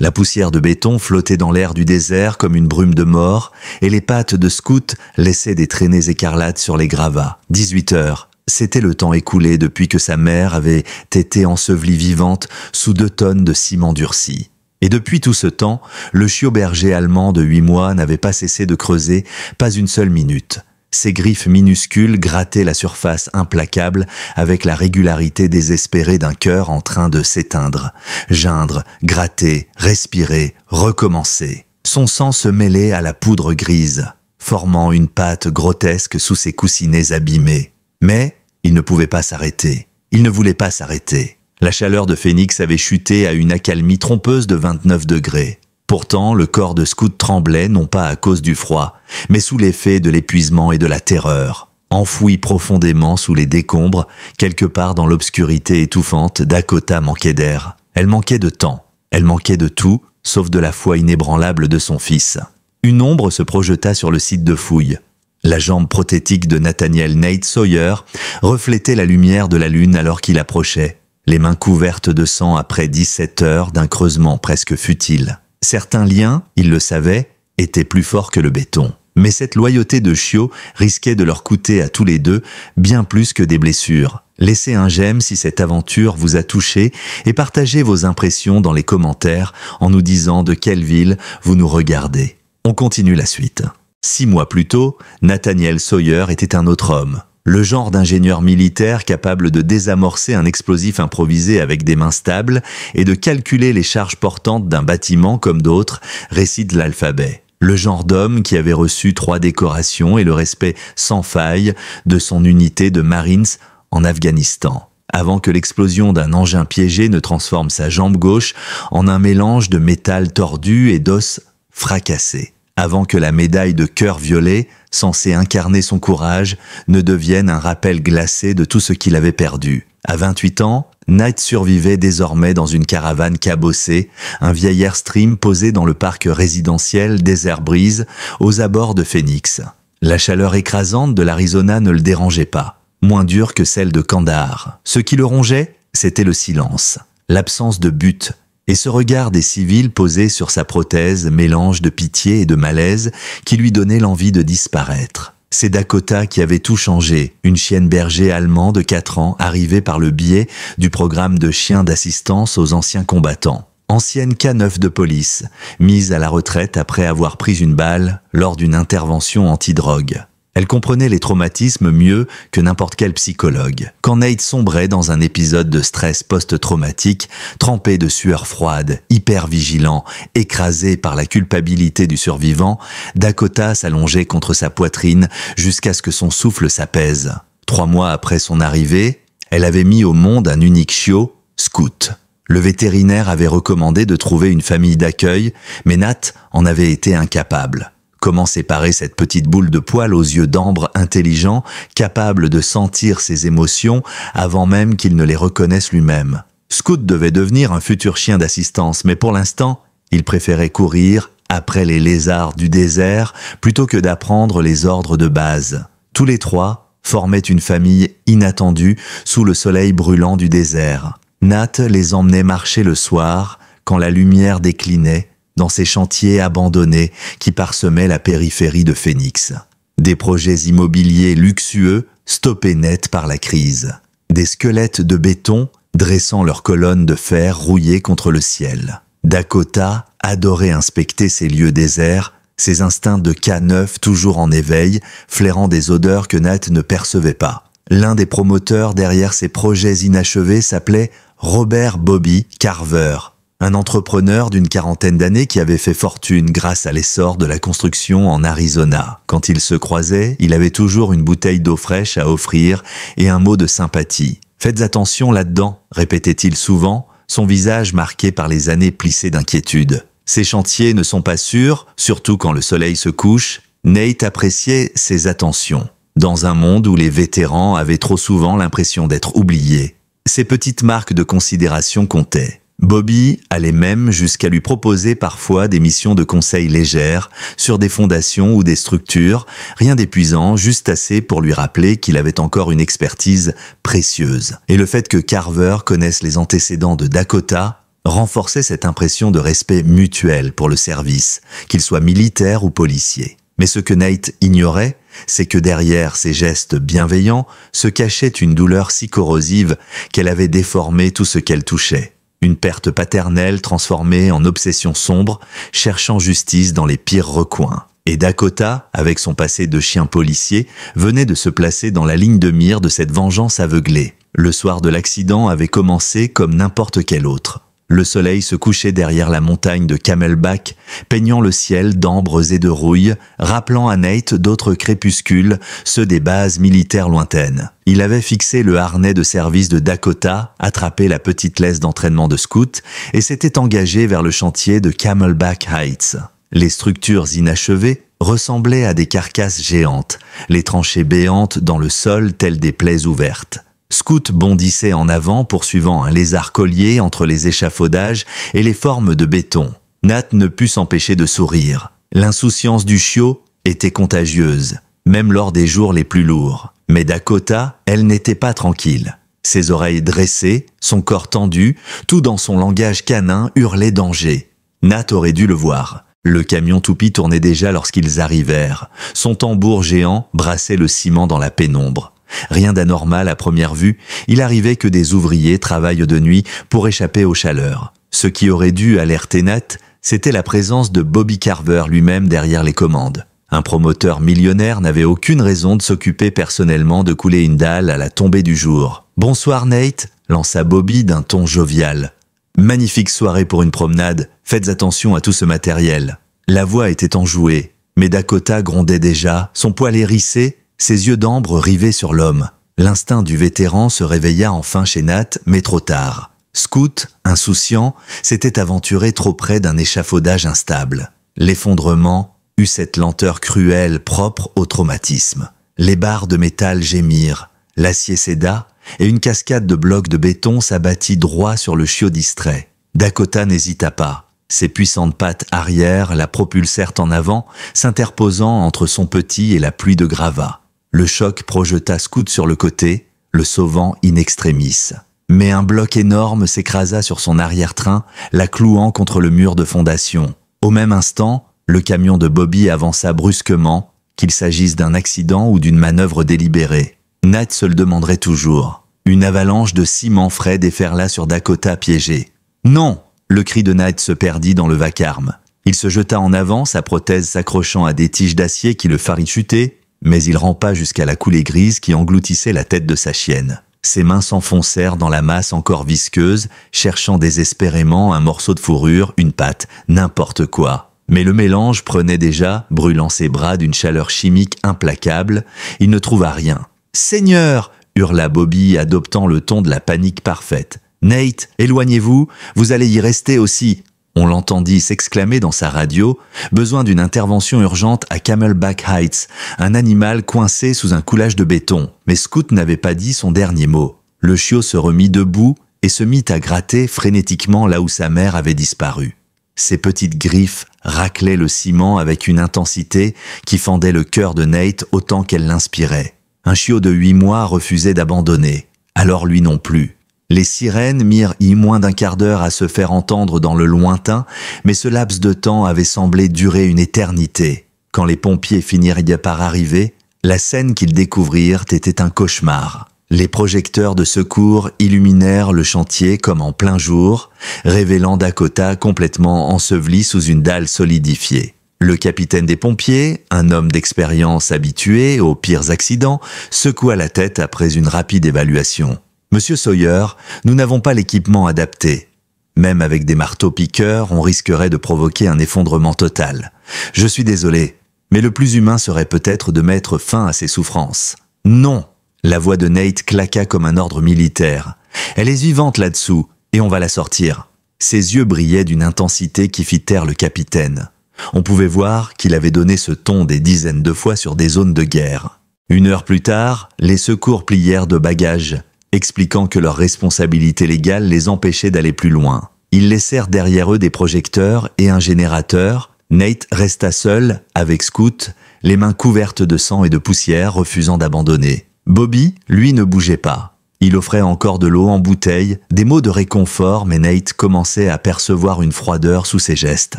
La poussière de béton flottait dans l'air du désert comme une brume de mort, et les pattes de Scout laissaient des traînées écarlates sur les gravats. 18 heures. C'était le temps écoulé depuis que sa mère avait été ensevelie vivante sous 2 tonnes de ciment durci. Et depuis tout ce temps, le chiot berger allemand de 8 mois n'avait pas cessé de creuser, pas une seule minute. Ses griffes minuscules grattaient la surface implacable avec la régularité désespérée d'un cœur en train de s'éteindre. Geindre, gratter, respirer, recommencer. Son sang se mêlait à la poudre grise, formant une pâte grotesque sous ses coussinets abîmés. Mais il ne pouvait pas s'arrêter. Il ne voulait pas s'arrêter. La chaleur de Phoenix avait chuté à une accalmie trompeuse de 29 degrés. Pourtant, le corps de Scout tremblait non pas à cause du froid, mais sous l'effet de l'épuisement et de la terreur. Enfoui profondément sous les décombres, quelque part dans l'obscurité étouffante, Dakota manquait d'air. Elle manquait de temps. Elle manquait de tout, sauf de la foi inébranlable de son fils. Une ombre se projeta sur le site de fouille. La jambe prothétique de Nathaniel Nate Sawyer reflétait la lumière de la lune alors qu'il approchait, les mains couvertes de sang après 17 heures d'un creusement presque futile. Certains liens, il le savait, étaient plus forts que le béton. Mais cette loyauté de chiot risquait de leur coûter à tous les deux bien plus que des blessures. Laissez un j'aime si cette aventure vous a touché et partagez vos impressions dans les commentaires en nous disant de quelle ville vous nous regardez. On continue la suite. 6 mois plus tôt, Nathaniel Sawyer était un autre homme. Le genre d'ingénieur militaire capable de désamorcer un explosif improvisé avec des mains stables et de calculer les charges portantes d'un bâtiment comme d'autres récite l'alphabet. Le genre d'homme qui avait reçu 3 décorations et le respect sans faille de son unité de Marines en Afghanistan, avant que l'explosion d'un engin piégé ne transforme sa jambe gauche en un mélange de métal tordu et d'os fracassés. Avant que la médaille de cœur violet, censée incarner son courage, ne devienne un rappel glacé de tout ce qu'il avait perdu. À 28 ans, Nate survivait désormais dans une caravane cabossée, un vieil Airstream posé dans le parc résidentiel Desert Breeze, aux abords de Phoenix. La chaleur écrasante de l'Arizona ne le dérangeait pas, moins dure que celle de Kandahar. Ce qui le rongeait, c'était le silence, l'absence de but, et ce regard des civils posé sur sa prothèse, mélange de pitié et de malaise qui lui donnait l'envie de disparaître. C'est Dakota qui avait tout changé, une chienne berger allemande de 4 ans arrivée par le biais du programme de chiens d'assistance aux anciens combattants. Ancienne K9 de police, mise à la retraite après avoir pris une balle lors d'une intervention anti-drogue. Elle comprenait les traumatismes mieux que n'importe quel psychologue. Quand Nate sombrait dans un épisode de stress post-traumatique, trempé de sueur froide, hyper vigilant, écrasé par la culpabilité du survivant, Dakota s'allongeait contre sa poitrine jusqu'à ce que son souffle s'apaise. 3 mois après son arrivée, elle avait mis au monde un unique chiot, Scout. Le vétérinaire avait recommandé de trouver une famille d'accueil, mais Nat en avait été incapable. Comment séparer cette petite boule de poils aux yeux d'ambre intelligents, capable de sentir ses émotions avant même qu'il ne les reconnaisse lui-même? Scout devait devenir un futur chien d'assistance, mais pour l'instant, il préférait courir après les lézards du désert plutôt que d'apprendre les ordres de base. Tous les 3 formaient une famille inattendue sous le soleil brûlant du désert. Nat les emmenait marcher le soir quand la lumière déclinait dans ces chantiers abandonnés qui parsemaient la périphérie de Phoenix. Des projets immobiliers luxueux stoppés net par la crise. Des squelettes de béton dressant leurs colonnes de fer rouillées contre le ciel. Dakota adorait inspecter ces lieux déserts, ses instincts de K9 toujours en éveil, flairant des odeurs que Nat ne percevait pas. L'un des promoteurs derrière ces projets inachevés s'appelait Robert Bobby Carver, un entrepreneur d'une 40aine d'années qui avait fait fortune grâce à l'essor de la construction en Arizona. Quand ils se croisaient, il avait toujours une bouteille d'eau fraîche à offrir et un mot de sympathie. « Faites attention là-dedans », répétait-il souvent, son visage marqué par les années plissées d'inquiétude. Ces chantiers ne sont pas sûrs, surtout quand le soleil se couche. Nate appréciait ces attentions. Dans un monde où les vétérans avaient trop souvent l'impression d'être oubliés, ces petites marques de considération comptaient. Bobby allait même jusqu'à lui proposer parfois des missions de conseil légères sur des fondations ou des structures, rien d'épuisant, juste assez pour lui rappeler qu'il avait encore une expertise précieuse. Et le fait que Carver connaisse les antécédents de Dakota renforçait cette impression de respect mutuel pour le service, qu'il soit militaire ou policier. Mais ce que Nate ignorait, c'est que derrière ces gestes bienveillants se cachait une douleur si corrosive qu'elle avait déformé tout ce qu'elle touchait. Une perte paternelle transformée en obsession sombre, cherchant justice dans les pires recoins. Et Dakota, avec son passé de chien policier, venait de se placer dans la ligne de mire de cette vengeance aveuglée. Le soir de l'accident avait commencé comme n'importe quel autre. Le soleil se couchait derrière la montagne de Camelback, peignant le ciel d'ambres et de rouille, rappelant à Nate d'autres crépuscules, ceux des bases militaires lointaines. Il avait fixé le harnais de service de Dakota, attrapé la petite laisse d'entraînement de scout, et s'était engagé vers le chantier de Camelback Heights. Les structures inachevées ressemblaient à des carcasses géantes, les tranchées béantes dans le sol telles des plaies ouvertes. Scout bondissait en avant poursuivant un lézard collier entre les échafaudages et les formes de béton. Nat ne put s'empêcher de sourire. L'insouciance du chiot était contagieuse, même lors des jours les plus lourds. Mais Dakota, elle n'était pas tranquille. Ses oreilles dressées, son corps tendu, tout dans son langage canin hurlait danger. Nat aurait dû le voir. Le camion toupie tournait déjà lorsqu'ils arrivèrent. Son tambour géant brassait le ciment dans la pénombre. Rien d'anormal à première vue, il arrivait que des ouvriers travaillent de nuit pour échapper aux chaleurs. Ce qui aurait dû alerter Nat, c'était la présence de Bobby Carver lui-même derrière les commandes. Un promoteur millionnaire n'avait aucune raison de s'occuper personnellement de couler une dalle à la tombée du jour. « Bonsoir Nate », lança Bobby d'un ton jovial. « Magnifique soirée pour une promenade, faites attention à tout ce matériel. » La voix était enjouée, mais Dakota grondait déjà, son poil hérissé, ses yeux d'ambre rivés sur l'homme. L'instinct du vétéran se réveilla enfin chez Nat, mais trop tard. Scout, insouciant, s'était aventuré trop près d'un échafaudage instable. L'effondrement eut cette lenteur cruelle propre au traumatisme. Les barres de métal gémirent, l'acier céda, et une cascade de blocs de béton s'abattit droit sur le chiot distrait. Dakota n'hésita pas. Ses puissantes pattes arrière la propulsèrent en avant, s'interposant entre son petit et la pluie de gravats. Le choc projeta Scout sur le côté, le sauvant in extremis. Mais un bloc énorme s'écrasa sur son arrière-train, la clouant contre le mur de fondation. Au même instant, le camion de Bobby avança brusquement, qu'il s'agisse d'un accident ou d'une manœuvre délibérée. Nat se le demanderait toujours. Une avalanche de ciment frais déferla sur Dakota piégé. « Non !» Le cri de Nat se perdit dans le vacarme. Il se jeta en avant, sa prothèse s'accrochant à des tiges d'acier qui le farichutaient, mais il rampa jusqu'à la coulée grise qui engloutissait la tête de sa chienne. Ses mains s'enfoncèrent dans la masse encore visqueuse, cherchant désespérément un morceau de fourrure, une patte, n'importe quoi. Mais le mélange prenait déjà, brûlant ses bras d'une chaleur chimique implacable, il ne trouva rien. « Seigneur !» hurla Bobby, adoptant le ton de la panique parfaite. « Nate, éloignez-vous, vous allez y rester aussi !» On l'entendit s'exclamer dans sa radio, besoin d'une intervention urgente à Camelback Heights, un animal coincé sous un coulage de béton. Mais Scout n'avait pas dit son dernier mot. Le chiot se remit debout et se mit à gratter frénétiquement là où sa mère avait disparu. Ses petites griffes raclaient le ciment avec une intensité qui fendait le cœur de Nate autant qu'elle l'inspirait. Un chiot de 8 mois refusait d'abandonner. Alors lui non plus. Les sirènes mirent moins d'un quart d'heure à se faire entendre dans le lointain, mais ce laps de temps avait semblé durer une éternité. Quand les pompiers finirent par arriver, la scène qu'ils découvrirent était un cauchemar. Les projecteurs de secours illuminèrent le chantier comme en plein jour, révélant Dakota complètement enseveli sous une dalle solidifiée. Le capitaine des pompiers, un homme d'expérience habitué aux pires accidents, secoua la tête après une rapide évaluation. « Monsieur Sawyer, nous n'avons pas l'équipement adapté. Même avec des marteaux-piqueurs, on risquerait de provoquer un effondrement total. Je suis désolé, mais le plus humain serait peut-être de mettre fin à ces souffrances. »« Non !» La voix de Nate claqua comme un ordre militaire. « Elle est vivante là-dessous, et on va la sortir. » Ses yeux brillaient d'une intensité qui fit taire le capitaine. On pouvait voir qu'il avait donné ce ton des dizaines de fois sur des zones de guerre. 1 heure plus tard, les secours plièrent de bagages, expliquant que leur responsabilité légale les empêchait d'aller plus loin. Ils laissèrent derrière eux des projecteurs et un générateur. Nate resta seul, avec Scout, les mains couvertes de sang et de poussière, refusant d'abandonner. Bobby, lui, ne bougeait pas. Il offrait encore de l'eau en bouteille, des mots de réconfort, mais Nate commençait à percevoir une froideur sous ses gestes.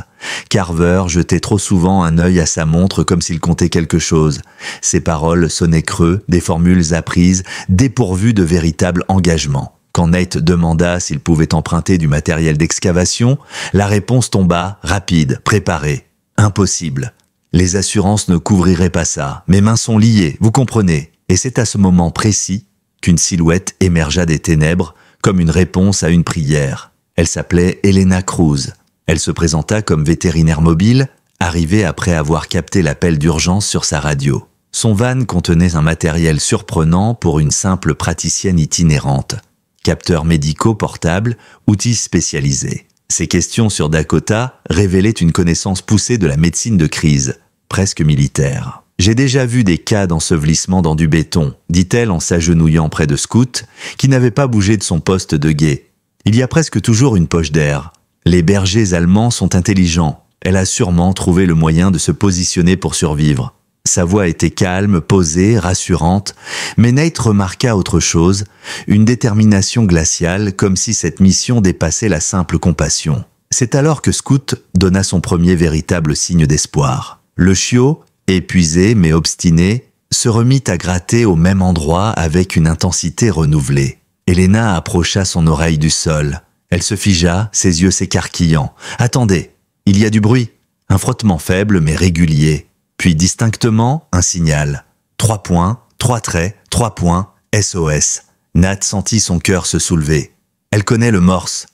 Carver jetait trop souvent un œil à sa montre comme s'il comptait quelque chose. Ses paroles sonnaient creux, des formules apprises, dépourvues de véritable engagement. Quand Nate demanda s'il pouvait emprunter du matériel d'excavation, la réponse tomba, rapide, préparée. Impossible. Les assurances ne couvriraient pas ça. Mes mains sont liées, vous comprenez. Et c'est à ce moment précis qu'une silhouette émergea des ténèbres comme une réponse à une prière. Elle s'appelait Elena Cruz. Elle se présenta comme vétérinaire mobile, arrivée après avoir capté l'appel d'urgence sur sa radio. Son van contenait un matériel surprenant pour une simple praticienne itinérante. Capteurs médicaux portables, outils spécialisés. Ses questions sur Dakota révélaient une connaissance poussée de la médecine de crise, presque militaire. « J'ai déjà vu des cas d'ensevelissement dans du béton », dit-elle en s'agenouillant près de Scout, qui n'avait pas bougé de son poste de guet. « Il y a presque toujours une poche d'air. Les bergers allemands sont intelligents. Elle a sûrement trouvé le moyen de se positionner pour survivre. » Sa voix était calme, posée, rassurante, mais Nate remarqua autre chose, une détermination glaciale, comme si cette mission dépassait la simple compassion. C'est alors que Scout donna son premier véritable signe d'espoir. Le chiot, épuisé mais obstiné, se remit à gratter au même endroit avec une intensité renouvelée. Elena approcha son oreille du sol. Elle se figea, ses yeux s'écarquillant. « Attendez, il y a du bruit. » Un frottement faible mais régulier. Puis distinctement, un signal. 3 points, 3 traits, 3 points, SOS. Nat sentit son cœur se soulever. Elle connaît le morse.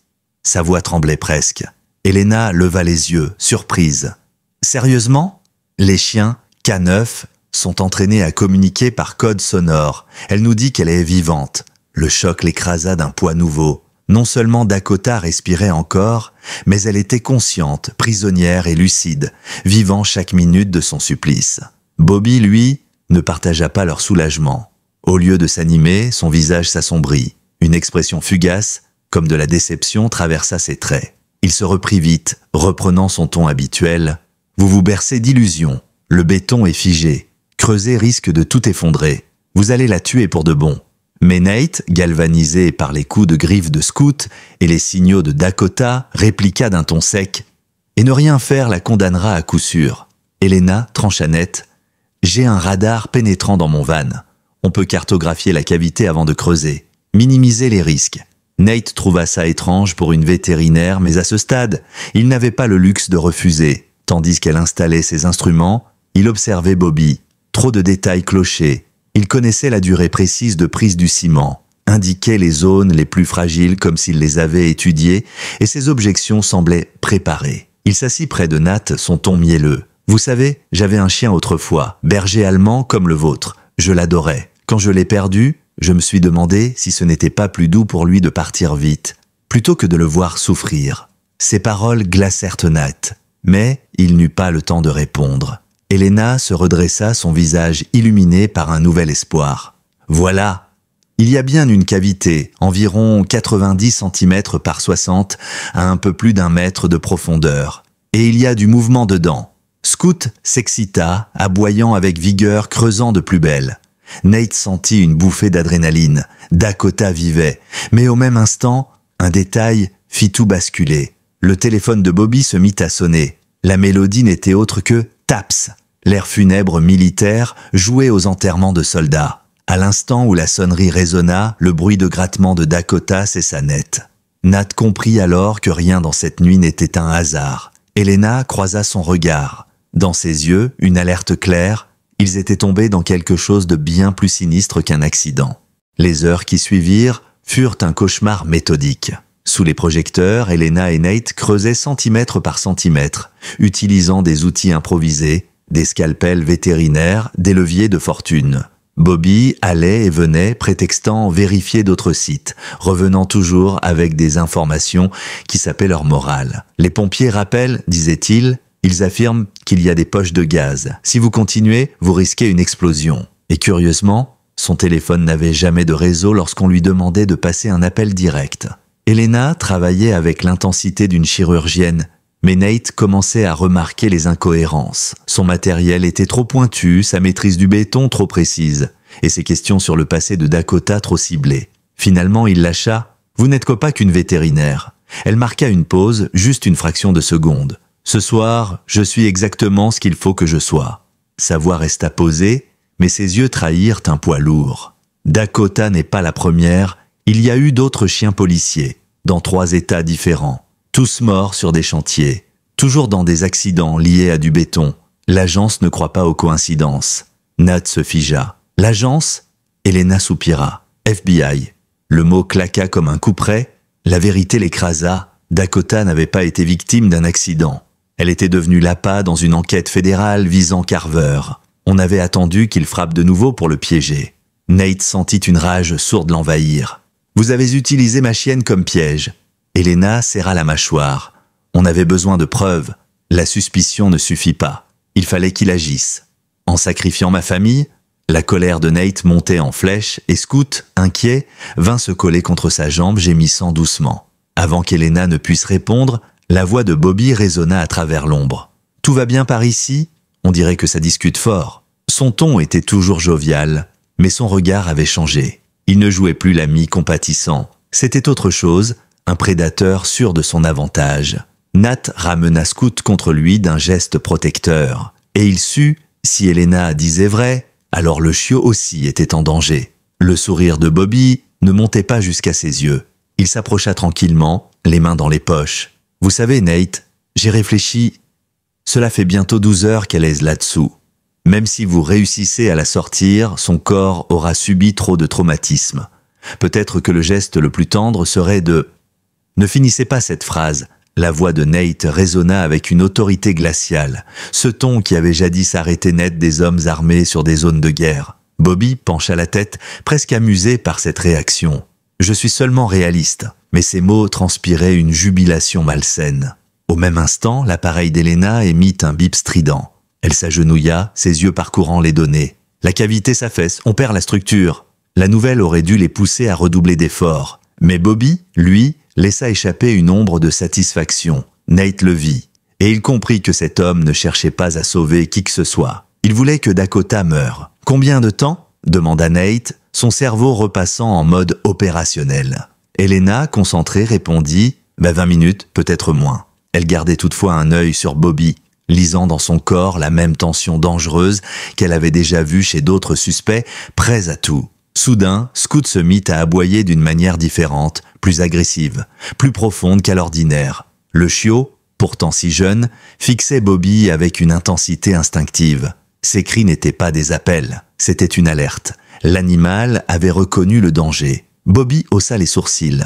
Sa voix tremblait presque. Elena leva les yeux, surprise. « Sérieusement ? Les chiens, K9, sont entraînés à communiquer par code sonore. Elle nous dit qu'elle est vivante. » Le choc l'écrasa d'un poids nouveau. Non seulement Dakota respirait encore, mais elle était consciente, prisonnière et lucide, vivant chaque minute de son supplice. Bobby, lui, ne partagea pas leur soulagement. Au lieu de s'animer, son visage s'assombrit. Une expression fugace, comme de la déception, traversa ses traits. Il se reprit vite, reprenant son ton habituel. « Vous vous bercez d'illusions. Le béton est figé. Creuser risque de tout effondrer. Vous allez la tuer pour de bon. » Mais Nate, galvanisé par les coups de griffe de Scout et les signaux de Dakota, répliqua d'un ton sec. « Et ne rien faire la condamnera à coup sûr. » Elena trancha net. « J'ai un radar pénétrant dans mon van. On peut cartographier la cavité avant de creuser. Minimiser les risques. » Nate trouva ça étrange pour une vétérinaire, mais à ce stade, il n'avait pas le luxe de refuser. Tandis qu'elle installait ses instruments, il observait Bobby. Trop de détails clochés. Il connaissait la durée précise de prise du ciment, indiquait les zones les plus fragiles comme s'il les avait étudiées, et ses objections semblaient préparées. Il s'assit près de Nat, son ton mielleux. « Vous savez, j'avais un chien autrefois, berger allemand comme le vôtre. Je l'adorais. Quand je l'ai perdu, je me suis demandé si ce n'était pas plus doux pour lui de partir vite, plutôt que de le voir souffrir. » Ces paroles glacèrent Nat, mais il n'eut pas le temps de répondre. Elena se redressa, son visage illuminé par un nouvel espoir. « Voilà, il y a bien une cavité, environ 90 cm par 60, à un peu plus d'1 mètre de profondeur. Et il y a du mouvement dedans. » Scout s'excita, aboyant avec vigueur, creusant de plus belle. Nate sentit une bouffée d'adrénaline. Dakota vivait, mais au même instant, un détail fit tout basculer. Le téléphone de Bobby se mit à sonner. La mélodie n'était autre que Taps, l'air funèbre militaire joué aux enterrements de soldats. À l'instant où la sonnerie résonna, le bruit de grattement de Dakota cessa net. Nat comprit alors que rien dans cette nuit n'était un hasard. Elena croisa son regard. Dans ses yeux, une alerte claire, ils étaient tombés dans quelque chose de bien plus sinistre qu'un accident. Les heures qui suivirent furent un cauchemar méthodique. Sous les projecteurs, Elena et Nate creusaient centimètre par centimètre, utilisant des outils improvisés, des scalpels vétérinaires, des leviers de fortune. Bobby allait et venait, prétextant vérifier d'autres sites, revenant toujours avec des informations qui sapaient leur morale. Les pompiers rappellent, disait-il, ils affirment qu'il y a des poches de gaz. Si vous continuez, vous risquez une explosion. Et curieusement, son téléphone n'avait jamais de réseau lorsqu'on lui demandait de passer un appel direct. Elena travaillait avec l'intensité d'une chirurgienne, mais Nate commençait à remarquer les incohérences. Son matériel était trop pointu, sa maîtrise du béton trop précise, et ses questions sur le passé de Dakota trop ciblées. Finalement, il lâcha « Vous n'êtes pas qu'une vétérinaire ». Elle marqua une pause, juste une fraction de seconde. « Ce soir, je suis exactement ce qu'il faut que je sois. » Sa voix resta posée, mais ses yeux trahirent un poids lourd. Dakota n'est pas la première, il y a eu d'autres chiens policiers, dans 3 États différents, tous morts sur des chantiers, toujours dans des accidents liés à du béton. L'agence ne croit pas aux coïncidences. Nat se figea. L'agence? Elena soupira. FBI. Le mot claqua comme un couperet, la vérité l'écrasa. Dakota n'avait pas été victime d'un accident. Elle était devenue l'appât dans une enquête fédérale visant Carver. On avait attendu qu'il frappe de nouveau pour le piéger. Nate sentit une rage sourde l'envahir. « Vous avez utilisé ma chienne comme piège. » Elena serra la mâchoire. On avait besoin de preuves. La suspicion ne suffit pas. Il fallait qu'il agisse. En sacrifiant ma famille, la colère de Nate montait en flèche et Scoot, inquiet, vint se coller contre sa jambe gémissant doucement. Avant qu'Elena ne puisse répondre, la voix de Bobby résonna à travers l'ombre. « Tout va bien par ici ?» On dirait que ça discute fort. Son ton était toujours jovial, mais son regard avait changé. Il ne jouait plus l'ami compatissant. C'était autre chose, un prédateur sûr de son avantage. Nat ramena Scoot contre lui d'un geste protecteur. Et il sut, si Elena disait vrai, alors le chiot aussi était en danger. Le sourire de Bobby ne montait pas jusqu'à ses yeux. Il s'approcha tranquillement, les mains dans les poches. « Vous savez, Nate, j'ai réfléchi. Cela fait bientôt 12 heures qu'elle est là-dessous. Même si vous réussissez à la sortir, son corps aura subi trop de traumatismes. Peut-être que le geste le plus tendre serait de... » Ne finissez pas cette phrase. La voix de Nate résonna avec une autorité glaciale, ce ton qui avait jadis arrêté net des hommes armés sur des zones de guerre. Bobby pencha la tête, presque amusé par cette réaction. « Je suis seulement réaliste », mais ces mots transpiraient une jubilation malsaine. Au même instant, l'appareil d'Elena émit un bip strident. Elle s'agenouilla, ses yeux parcourant les données. La cavité s'affaisse, on perd la structure. La nouvelle aurait dû les pousser à redoubler d'efforts. Mais Bobby, lui, laissa échapper une ombre de satisfaction. Nate le vit. Et il comprit que cet homme ne cherchait pas à sauver qui que ce soit. Il voulait que Dakota meure. « Combien de temps ?» demanda Nate, son cerveau repassant en mode opérationnel. Elena, concentrée, répondit « 20 minutes, peut-être moins ». Elle gardait toutefois un œil sur Bobby, lisant dans son corps la même tension dangereuse qu'elle avait déjà vue chez d'autres suspects, prêts à tout. Soudain, Scoot se mit à aboyer d'une manière différente, plus agressive, plus profonde qu'à l'ordinaire. Le chiot, pourtant si jeune, fixait Bobby avec une intensité instinctive. Ses cris n'étaient pas des appels, c'était une alerte. L'animal avait reconnu le danger. Bobby haussa les sourcils.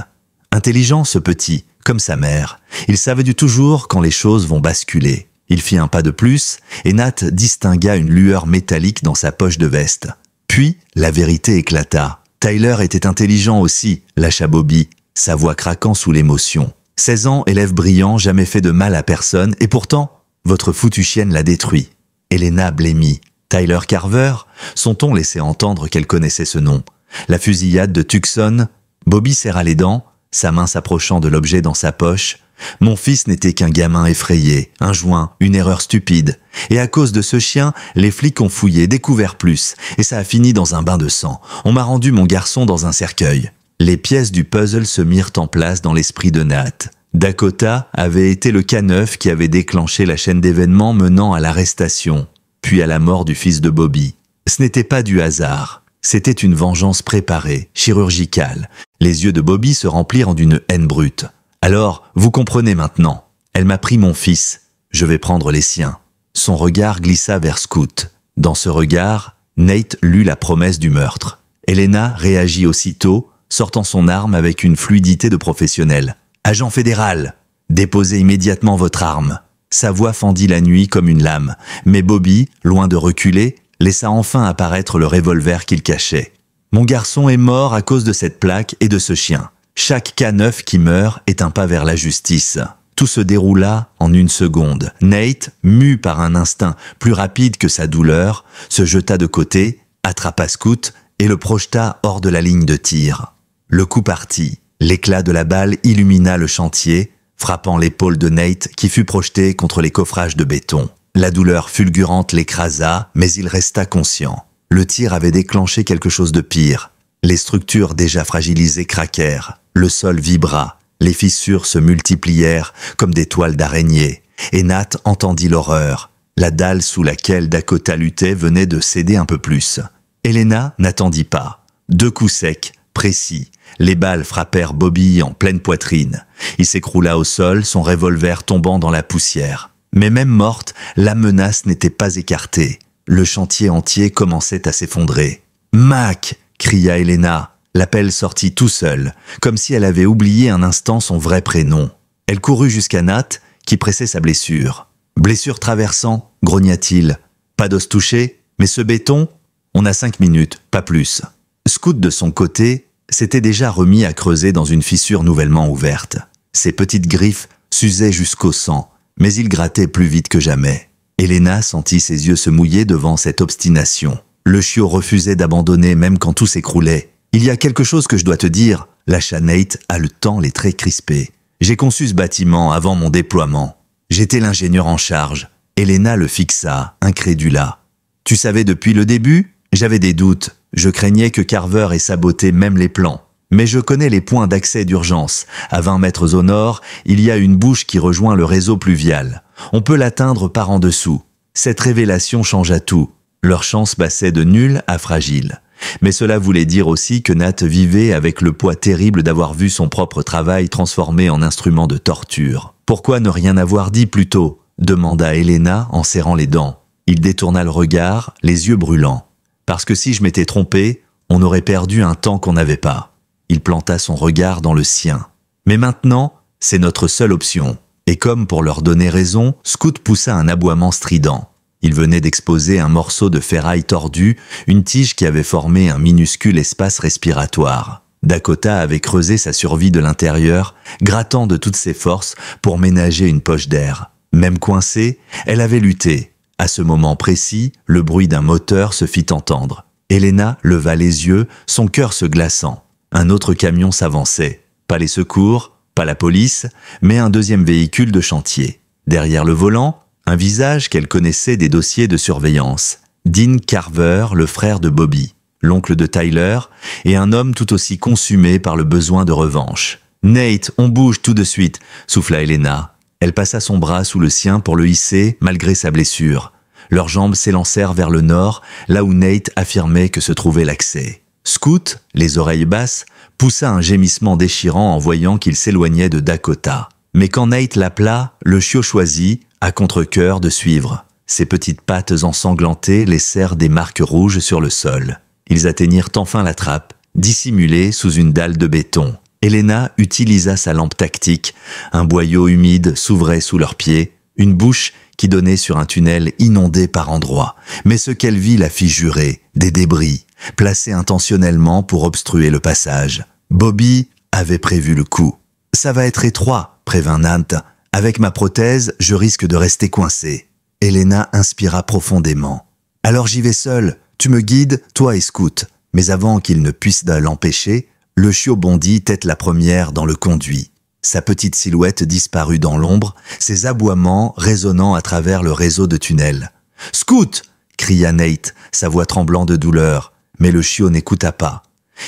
Intelligent ce petit, comme sa mère, il savait du toujours quand les choses vont basculer. Il fit un pas de plus, et Nat distingua une lueur métallique dans sa poche de veste. Puis, la vérité éclata. Tyler était intelligent aussi, lâcha Bobby, sa voix craquant sous l'émotion. 16 ans, élève brillant, jamais fait de mal à personne, et pourtant, votre foutue chienne l'a détruit. Elena blêmit. Tyler Carver, son ton laissait entendre qu'elle connaissait ce nom. La fusillade de Tucson, Bobby serra les dents, sa main s'approchant de l'objet dans sa poche. Mon fils n'était qu'un gamin effrayé, un joint, une erreur stupide. Et à cause de ce chien, les flics ont fouillé, découvert plus, et ça a fini dans un bain de sang. On m'a rendu mon garçon dans un cercueil. Les pièces du puzzle se mirent en place dans l'esprit de Nat. Dakota avait été le K9 qui avait déclenché la chaîne d'événements menant à l'arrestation, puis à la mort du fils de Bobby. Ce n'était pas du hasard. C'était une vengeance préparée, chirurgicale. Les yeux de Bobby se remplirent d'une haine brute. Alors, vous comprenez maintenant. Elle m'a pris mon fils. Je vais prendre les siens. Son regard glissa vers Scoot. Dans ce regard, Nate lut la promesse du meurtre. Elena réagit aussitôt, sortant son arme avec une fluidité de professionnel. « Agent fédéral, déposez immédiatement votre arme. » Sa voix fendit la nuit comme une lame, mais Bobby, loin de reculer, laissa enfin apparaître le revolver qu'il cachait. « Mon garçon est mort à cause de cette plaque et de ce chien. Chaque K9 qui meurt est un pas vers la justice. » Tout se déroula en une seconde. Nate, mu par un instinct plus rapide que sa douleur, se jeta de côté, attrapa Scoot et le projeta hors de la ligne de tir. Le coup partit. L'éclat de la balle illumina le chantier, frappant l'épaule de Nate qui fut projeté contre les coffrages de béton. La douleur fulgurante l'écrasa, mais il resta conscient. Le tir avait déclenché quelque chose de pire. Les structures déjà fragilisées craquèrent, le sol vibra, les fissures se multiplièrent comme des toiles d'araignée, et Nat entendit l'horreur. La dalle sous laquelle Dakota luttait venait de céder un peu plus. Elena n'attendit pas. 2 coups secs, précis. Les balles frappèrent Bobby en pleine poitrine. Il s'écroula au sol, son revolver tombant dans la poussière. Mais même morte, la menace n'était pas écartée. Le chantier entier commençait à s'effondrer. « Mac !» cria Elena. L'appel sortit tout seul, comme si elle avait oublié un instant son vrai prénom. Elle courut jusqu'à Nat, qui pressait sa blessure. « Blessure traversant ?» grogna-t-il. « Pas d'os touché, mais ce béton ? On a 5 minutes, pas plus. » Scout, de son côté, s'était déjà remis à creuser dans une fissure nouvellement ouverte. Ses petites griffes s'usaient jusqu'au sang, mais il grattait plus vite que jamais. Elena sentit ses yeux se mouiller devant cette obstination. Le chiot refusait d'abandonner même quand tout s'écroulait. « Il y a quelque chose que je dois te dire », lâcha Nate, haletant, les traits crispés. « J'ai conçu ce bâtiment avant mon déploiement. J'étais l'ingénieur en charge. » Elena le fixa, incrédula. « Tu savais depuis le début ? J'avais des doutes. Je craignais que Carver ait saboté même les plans. Mais je connais les points d'accès d'urgence. À 20 mètres au nord, il y a une bouche qui rejoint le réseau pluvial. On peut l'atteindre par en dessous. » Cette révélation changea tout. Leur chance passait de nulle à fragile. Mais cela voulait dire aussi que Nat vivait avec le poids terrible d'avoir vu son propre travail transformé en instrument de torture. « Pourquoi ne rien avoir dit plus tôt ?» demanda Elena en serrant les dents. Il détourna le regard, les yeux brûlants. « Parce que si je m'étais trompé, on aurait perdu un temps qu'on n'avait pas. » Il planta son regard dans le sien. « Mais maintenant, c'est notre seule option. » Et comme pour leur donner raison, Scout poussa un aboiement strident. Il venait d'exposer un morceau de ferraille tordu, une tige qui avait formé un minuscule espace respiratoire. Dakota avait creusé sa survie de l'intérieur, grattant de toutes ses forces pour ménager une poche d'air. Même coincée, elle avait lutté. À ce moment précis, le bruit d'un moteur se fit entendre. Elena leva les yeux, son cœur se glaçant. Un autre camion s'avançait. Pas les secours, pas la police, mais un deuxième véhicule de chantier. Derrière le volant, un visage qu'elle connaissait des dossiers de surveillance. Dean Carver, le frère de Bobby, l'oncle de Tyler, et un homme tout aussi consumé par le besoin de revanche. « Nate, on bouge tout de suite !» souffla Elena. Elle passa son bras sous le sien pour le hisser, malgré sa blessure. Leurs jambes s'élancèrent vers le nord, là où Nate affirmait que se trouvait l'accès. Scout, les oreilles basses, poussa un gémissement déchirant en voyant qu'il s'éloignait de Dakota. Mais quand Nate l'appela, le chiot choisit, à contre-cœur, de suivre. Ses petites pattes ensanglantées laissèrent des marques rouges sur le sol. Ils atteignirent enfin la trappe, dissimulée sous une dalle de béton. Elena utilisa sa lampe tactique. Un boyau humide s'ouvrait sous leurs pieds, une bouche qui donnait sur un tunnel inondé par endroits. Mais ce qu'elle vit la fit jurer, des débris, placés intentionnellement pour obstruer le passage. Bobby avait prévu le coup. « Ça va être étroit », prévint Nat. « Avec ma prothèse, je risque de rester coincé. » Elena inspira profondément. « Alors j'y vais seule. Tu me guides, toi et Scout. » Mais avant qu'il ne puisse l'empêcher, le chiot bondit tête la première dans le conduit. Sa petite silhouette disparut dans l'ombre, ses aboiements résonnant à travers le réseau de tunnels. « Scout !» cria Nate, sa voix tremblant de douleur. Mais le chiot n'écouta pas.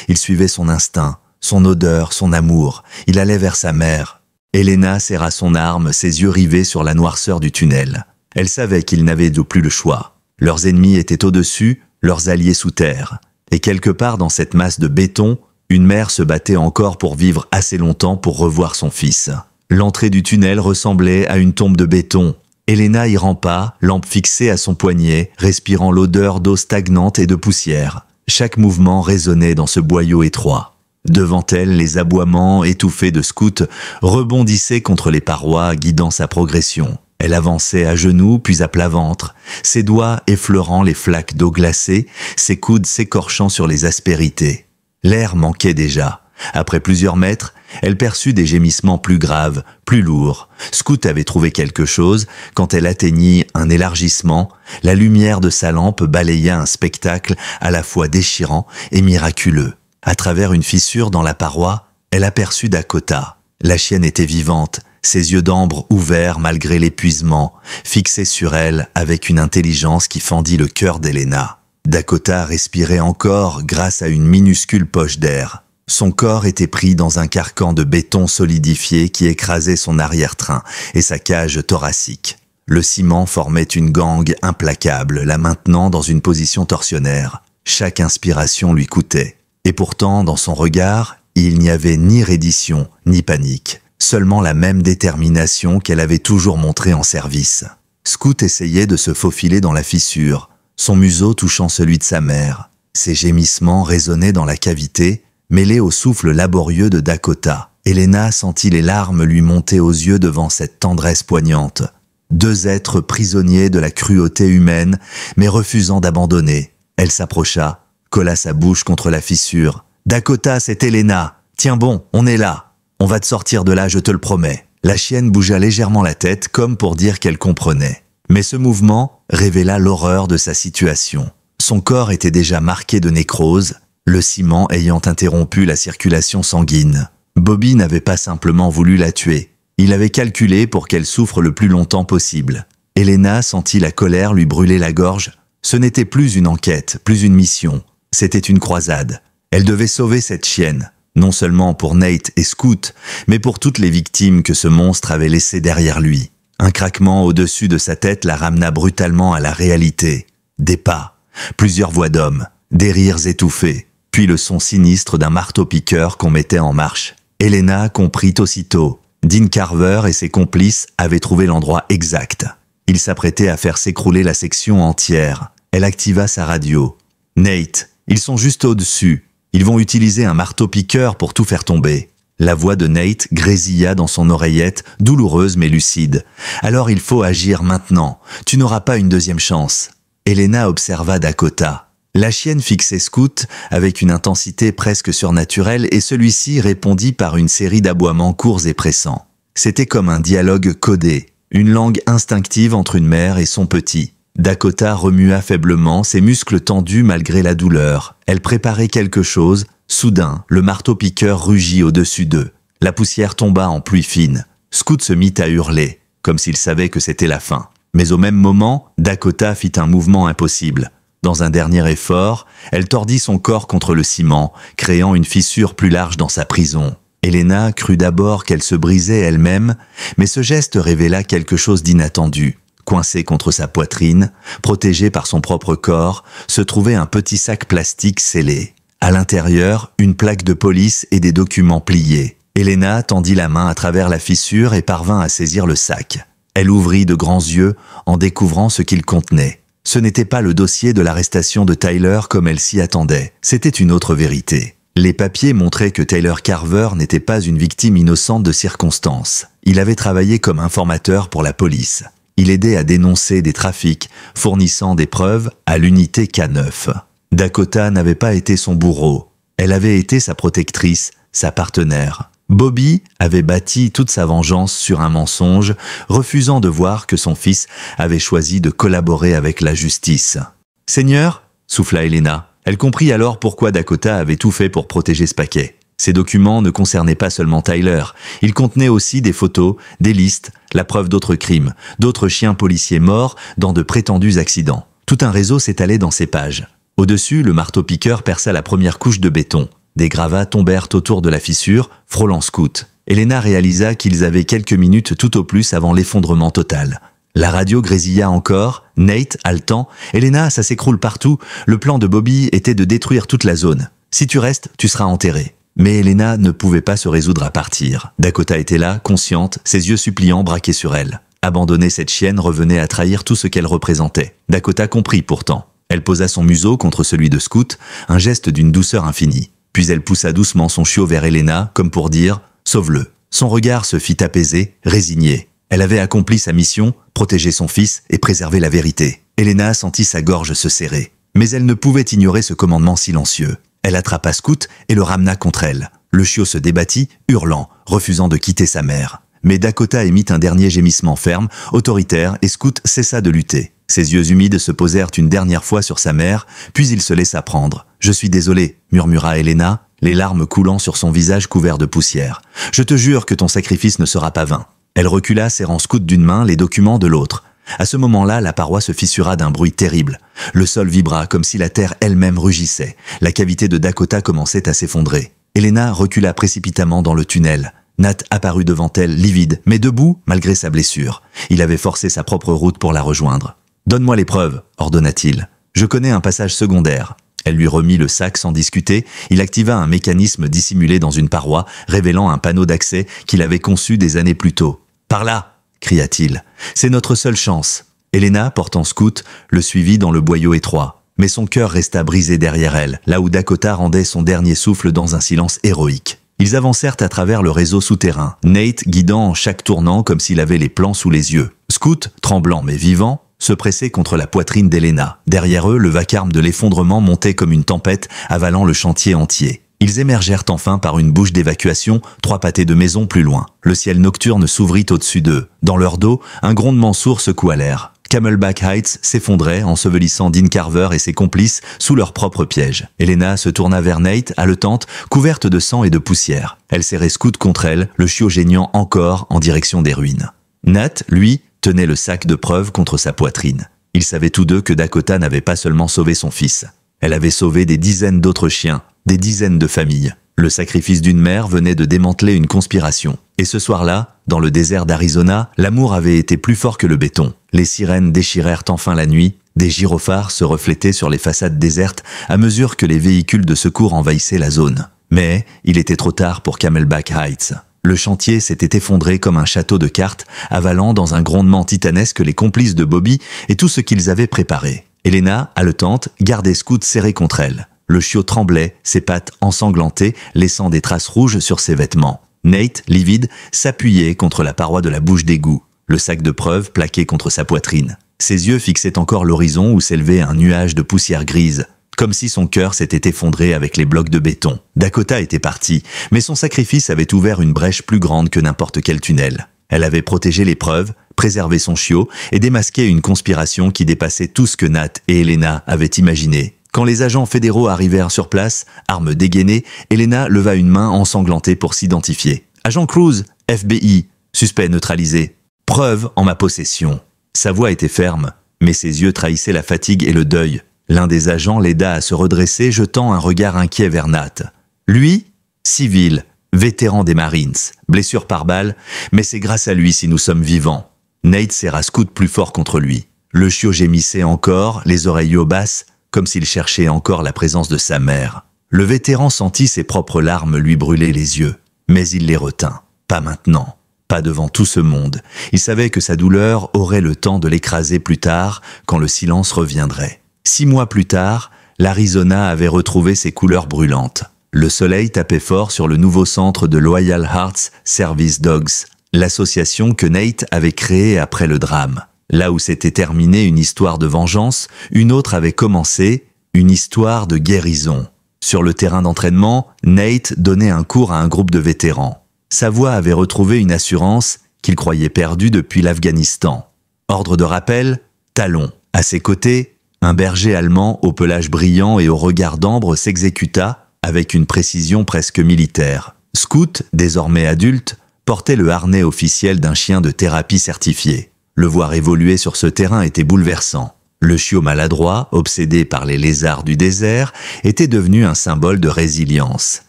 Il suivait son instinct, son odeur, son amour. Il allait vers sa mère. Elena serra son arme, ses yeux rivés sur la noirceur du tunnel. Elle savait qu'ils n'avaient plus le choix. Leurs ennemis étaient au-dessus, leurs alliés sous terre. Et quelque part dans cette masse de béton, une mère se battait encore pour vivre assez longtemps pour revoir son fils. L'entrée du tunnel ressemblait à une tombe de béton. Elena y rampa, lampe fixée à son poignet, respirant l'odeur d'eau stagnante et de poussière. Chaque mouvement résonnait dans ce boyau étroit. Devant elle, les aboiements étouffés de Scout rebondissaient contre les parois, guidant sa progression. Elle avançait à genoux, puis à plat ventre, ses doigts effleurant les flaques d'eau glacée, ses coudes s'écorchant sur les aspérités. L'air manquait déjà. Après plusieurs mètres, elle perçut des gémissements plus graves, plus lourds. Scout avait trouvé quelque chose. Quand elle atteignit un élargissement, la lumière de sa lampe balaya un spectacle à la fois déchirant et miraculeux. À travers une fissure dans la paroi, elle aperçut Dakota. La chienne était vivante, ses yeux d'ambre ouverts malgré l'épuisement, fixés sur elle avec une intelligence qui fendit le cœur d'Elena. Dakota respirait encore grâce à une minuscule poche d'air. Son corps était pris dans un carcan de béton solidifié qui écrasait son arrière-train et sa cage thoracique. Le ciment formait une gangue implacable, la maintenant dans une position torsionnaire. Chaque inspiration lui coûtait. Et pourtant, dans son regard, il n'y avait ni reddition, ni panique. Seulement la même détermination qu'elle avait toujours montrée en service. Scout essayait de se faufiler dans la fissure, son museau touchant celui de sa mère. Ses gémissements résonnaient dans la cavité, mêlés au souffle laborieux de Dakota. Helena sentit les larmes lui monter aux yeux devant cette tendresse poignante. Deux êtres prisonniers de la cruauté humaine, mais refusant d'abandonner. Elle s'approcha, colla sa bouche contre la fissure. « Dakota, c'est Helena. Tiens bon, on est là. On va te sortir de là, je te le promets. » La chienne bougea légèrement la tête, comme pour dire qu'elle comprenait. Mais ce mouvement révéla l'horreur de sa situation. Son corps était déjà marqué de nécrose, le ciment ayant interrompu la circulation sanguine. Bobby n'avait pas simplement voulu la tuer. Il avait calculé pour qu'elle souffre le plus longtemps possible. Helena sentit la colère lui brûler la gorge. Ce n'était plus une enquête, plus une mission. C'était une croisade. Elle devait sauver cette chienne, non seulement pour Nate et Scout, mais pour toutes les victimes que ce monstre avait laissées derrière lui. Un craquement au-dessus de sa tête la ramena brutalement à la réalité. Des pas, plusieurs voix d'hommes, des rires étouffés, puis le son sinistre d'un marteau-piqueur qu'on mettait en marche. Helena comprit aussitôt. Dean Carver et ses complices avaient trouvé l'endroit exact. Ils s'apprêtaient à faire s'écrouler la section entière. Elle activa sa radio. « Nate, ils sont juste au-dessus. Ils vont utiliser un marteau-piqueur pour tout faire tomber. » La voix de Nate grésilla dans son oreillette, douloureuse mais lucide. « Alors il faut agir maintenant. Tu n'auras pas une deuxième chance. » Helena observa Dakota. La chienne fixait Scout avec une intensité presque surnaturelle et celui-ci répondit par une série d'aboiements courts et pressants. C'était comme un dialogue codé, une langue instinctive entre une mère et son petit. Dakota remua faiblement, ses muscles tendus malgré la douleur. Elle préparait quelque chose. Soudain, le marteau-piqueur rugit au-dessus d'eux. La poussière tomba en pluie fine. Scout se mit à hurler, comme s'il savait que c'était la fin. Mais au même moment, Dakota fit un mouvement impossible. Dans un dernier effort, elle tordit son corps contre le ciment, créant une fissure plus large dans sa prison. Helena crut d'abord qu'elle se brisait elle-même, mais ce geste révéla quelque chose d'inattendu. Coincé contre sa poitrine, protégé par son propre corps, se trouvait un petit sac plastique scellé. À l'intérieur, une plaque de police et des documents pliés. Helena tendit la main à travers la fissure et parvint à saisir le sac. Elle ouvrit de grands yeux en découvrant ce qu'il contenait. Ce n'était pas le dossier de l'arrestation de Tyler comme elle s'y attendait. C'était une autre vérité. Les papiers montraient que Tyler Carver n'était pas une victime innocente de circonstances. Il avait travaillé comme informateur pour la police. Il aidait à dénoncer des trafics, fournissant des preuves à l'unité K9. Dakota n'avait pas été son bourreau. Elle avait été sa protectrice, sa partenaire. Bobby avait bâti toute sa vengeance sur un mensonge, refusant de voir que son fils avait choisi de collaborer avec la justice. « Seigneur » souffla Helena. Elle comprit alors pourquoi Dakota avait tout fait pour protéger ce paquet. Ces documents ne concernaient pas seulement Tyler. Ils contenaient aussi des photos, des listes, la preuve d'autres crimes, d'autres chiens policiers morts dans de prétendus accidents. Tout un réseau s'étalait dans ces pages. Au-dessus, le marteau-piqueur perça la première couche de béton. Des gravats tombèrent autour de la fissure, frôlant Scout. Helena réalisa qu'ils avaient quelques minutes tout au plus avant l'effondrement total. La radio grésilla encore, Nate, haletant. « Helena, ça s'écroule partout. Le plan de Bobby était de détruire toute la zone. Si tu restes, tu seras enterré. » Mais Helena ne pouvait pas se résoudre à partir. Dakota était là, consciente, ses yeux suppliants braqués sur elle. Abandonner cette chienne revenait à trahir tout ce qu'elle représentait. Dakota comprit pourtant. Elle posa son museau contre celui de Scout, un geste d'une douceur infinie. Puis elle poussa doucement son chiot vers Helena, comme pour dire « Sauve-le ». Son regard se fit apaiser, résigné. Elle avait accompli sa mission, protéger son fils et préserver la vérité. Helena sentit sa gorge se serrer. Mais elle ne pouvait ignorer ce commandement silencieux. Elle attrapa Scout et le ramena contre elle. Le chiot se débattit, hurlant, refusant de quitter sa mère. Mais Dakota émit un dernier gémissement ferme, autoritaire, et Scout cessa de lutter. Ses yeux humides se posèrent une dernière fois sur sa mère, puis il se laissa prendre. « Je suis désolé », murmura Helena, les larmes coulant sur son visage couvert de poussière. « Je te jure que ton sacrifice ne sera pas vain. » Elle recula, serrant Scout d'une main, les documents de l'autre. À ce moment-là, la paroi se fissura d'un bruit terrible. Le sol vibra comme si la terre elle-même rugissait. La cavité de Dakota commençait à s'effondrer. Elena recula précipitamment dans le tunnel. Nat apparut devant elle, livide, mais debout malgré sa blessure. Il avait forcé sa propre route pour la rejoindre. « Donne-moi les preuves », ordonna-t-il. « Je connais un passage secondaire. » Elle lui remit le sac sans discuter. Il activa un mécanisme dissimulé dans une paroi, révélant un panneau d'accès qu'il avait conçu des années plus tôt. « Par là !» cria-t-il. « C'est notre seule chance. » Elena, portant Scout, le suivit dans le boyau étroit. Mais son cœur resta brisé derrière elle, là où Dakota rendait son dernier souffle dans un silence héroïque. Ils avancèrent à travers le réseau souterrain, Nate guidant chaque tournant comme s'il avait les plans sous les yeux. Scout, tremblant mais vivant, se pressait contre la poitrine d'Elena. Derrière eux, le vacarme de l'effondrement montait comme une tempête, avalant le chantier entier. Ils émergèrent enfin par une bouche d'évacuation, 3 pâtés de maison plus loin. Le ciel nocturne s'ouvrit au-dessus d'eux. Dans leur dos, un grondement sourd secoua l'air. Camelback Heights s'effondrait, ensevelissant Dean Carver et ses complices sous leur propre piège. Elena se tourna vers Nate, haletante, couverte de sang et de poussière. Elle serrait Scout contre elle, le chiot geignant encore en direction des ruines. Nat, lui, tenait le sac de preuves contre sa poitrine. Ils savaient tous deux que Dakota n'avait pas seulement sauvé son fils. Elle avait sauvé des dizaines d'autres chiens, des dizaines de familles. Le sacrifice d'une mère venait de démanteler une conspiration. Et ce soir-là, dans le désert d'Arizona, l'amour avait été plus fort que le béton. Les sirènes déchirèrent enfin la nuit, des gyrophares se reflétaient sur les façades désertes à mesure que les véhicules de secours envahissaient la zone. Mais il était trop tard pour Camelback Heights. Le chantier s'était effondré comme un château de cartes, avalant dans un grondement titanesque les complices de Bobby et tout ce qu'ils avaient préparé. Elena, haletante, gardait Scout serré contre elle. Le chiot tremblait, ses pattes ensanglantées, laissant des traces rouges sur ses vêtements. Nate, livide, s'appuyait contre la paroi de la bouche d'égout, le sac de preuves plaqué contre sa poitrine. Ses yeux fixaient encore l'horizon où s'élevait un nuage de poussière grise, comme si son cœur s'était effondré avec les blocs de béton. Dakota était partie, mais son sacrifice avait ouvert une brèche plus grande que n'importe quel tunnel. Elle avait protégé les preuves, préservé son chiot et démasqué une conspiration qui dépassait tout ce que Nat et Elena avaient imaginé. Quand les agents fédéraux arrivèrent sur place, armes dégainées, Elena leva une main ensanglantée pour s'identifier. « Agent Cruz, FBI, suspect neutralisé. Preuve en ma possession. » Sa voix était ferme, mais ses yeux trahissaient la fatigue et le deuil. L'un des agents l'aida à se redresser, jetant un regard inquiet vers Nat. Lui, civil, vétéran des Marines, blessure par balle, mais c'est grâce à lui si nous sommes vivants. Nate serra Scout plus fort contre lui. Le chiot gémissait encore, les oreilles basses, comme s'il cherchait encore la présence de sa mère. Le vétéran sentit ses propres larmes lui brûler les yeux, mais il les retint. Pas maintenant, pas devant tout ce monde. Il savait que sa douleur aurait le temps de l'écraser plus tard, quand le silence reviendrait. 6 mois plus tard, l'Arizona avait retrouvé ses couleurs brûlantes. Le soleil tapait fort sur le nouveau centre de Loyal Hearts Service Dogs, l'association que Nate avait créée après le drame. Là où s'était terminée une histoire de vengeance, une autre avait commencé, une histoire de guérison. Sur le terrain d'entraînement, Nate donnait un cours à un groupe de vétérans. Sa voix avait retrouvé une assurance qu'il croyait perdue depuis l'Afghanistan. Ordre de rappel, talon. À ses côtés, un berger allemand au pelage brillant et au regard d'ambre s'exécuta avec une précision presque militaire. Scout, désormais adulte, portait le harnais officiel d'un chien de thérapie certifié. Le voir évoluer sur ce terrain était bouleversant. Le chiot maladroit, obsédé par les lézards du désert, était devenu un symbole de résilience.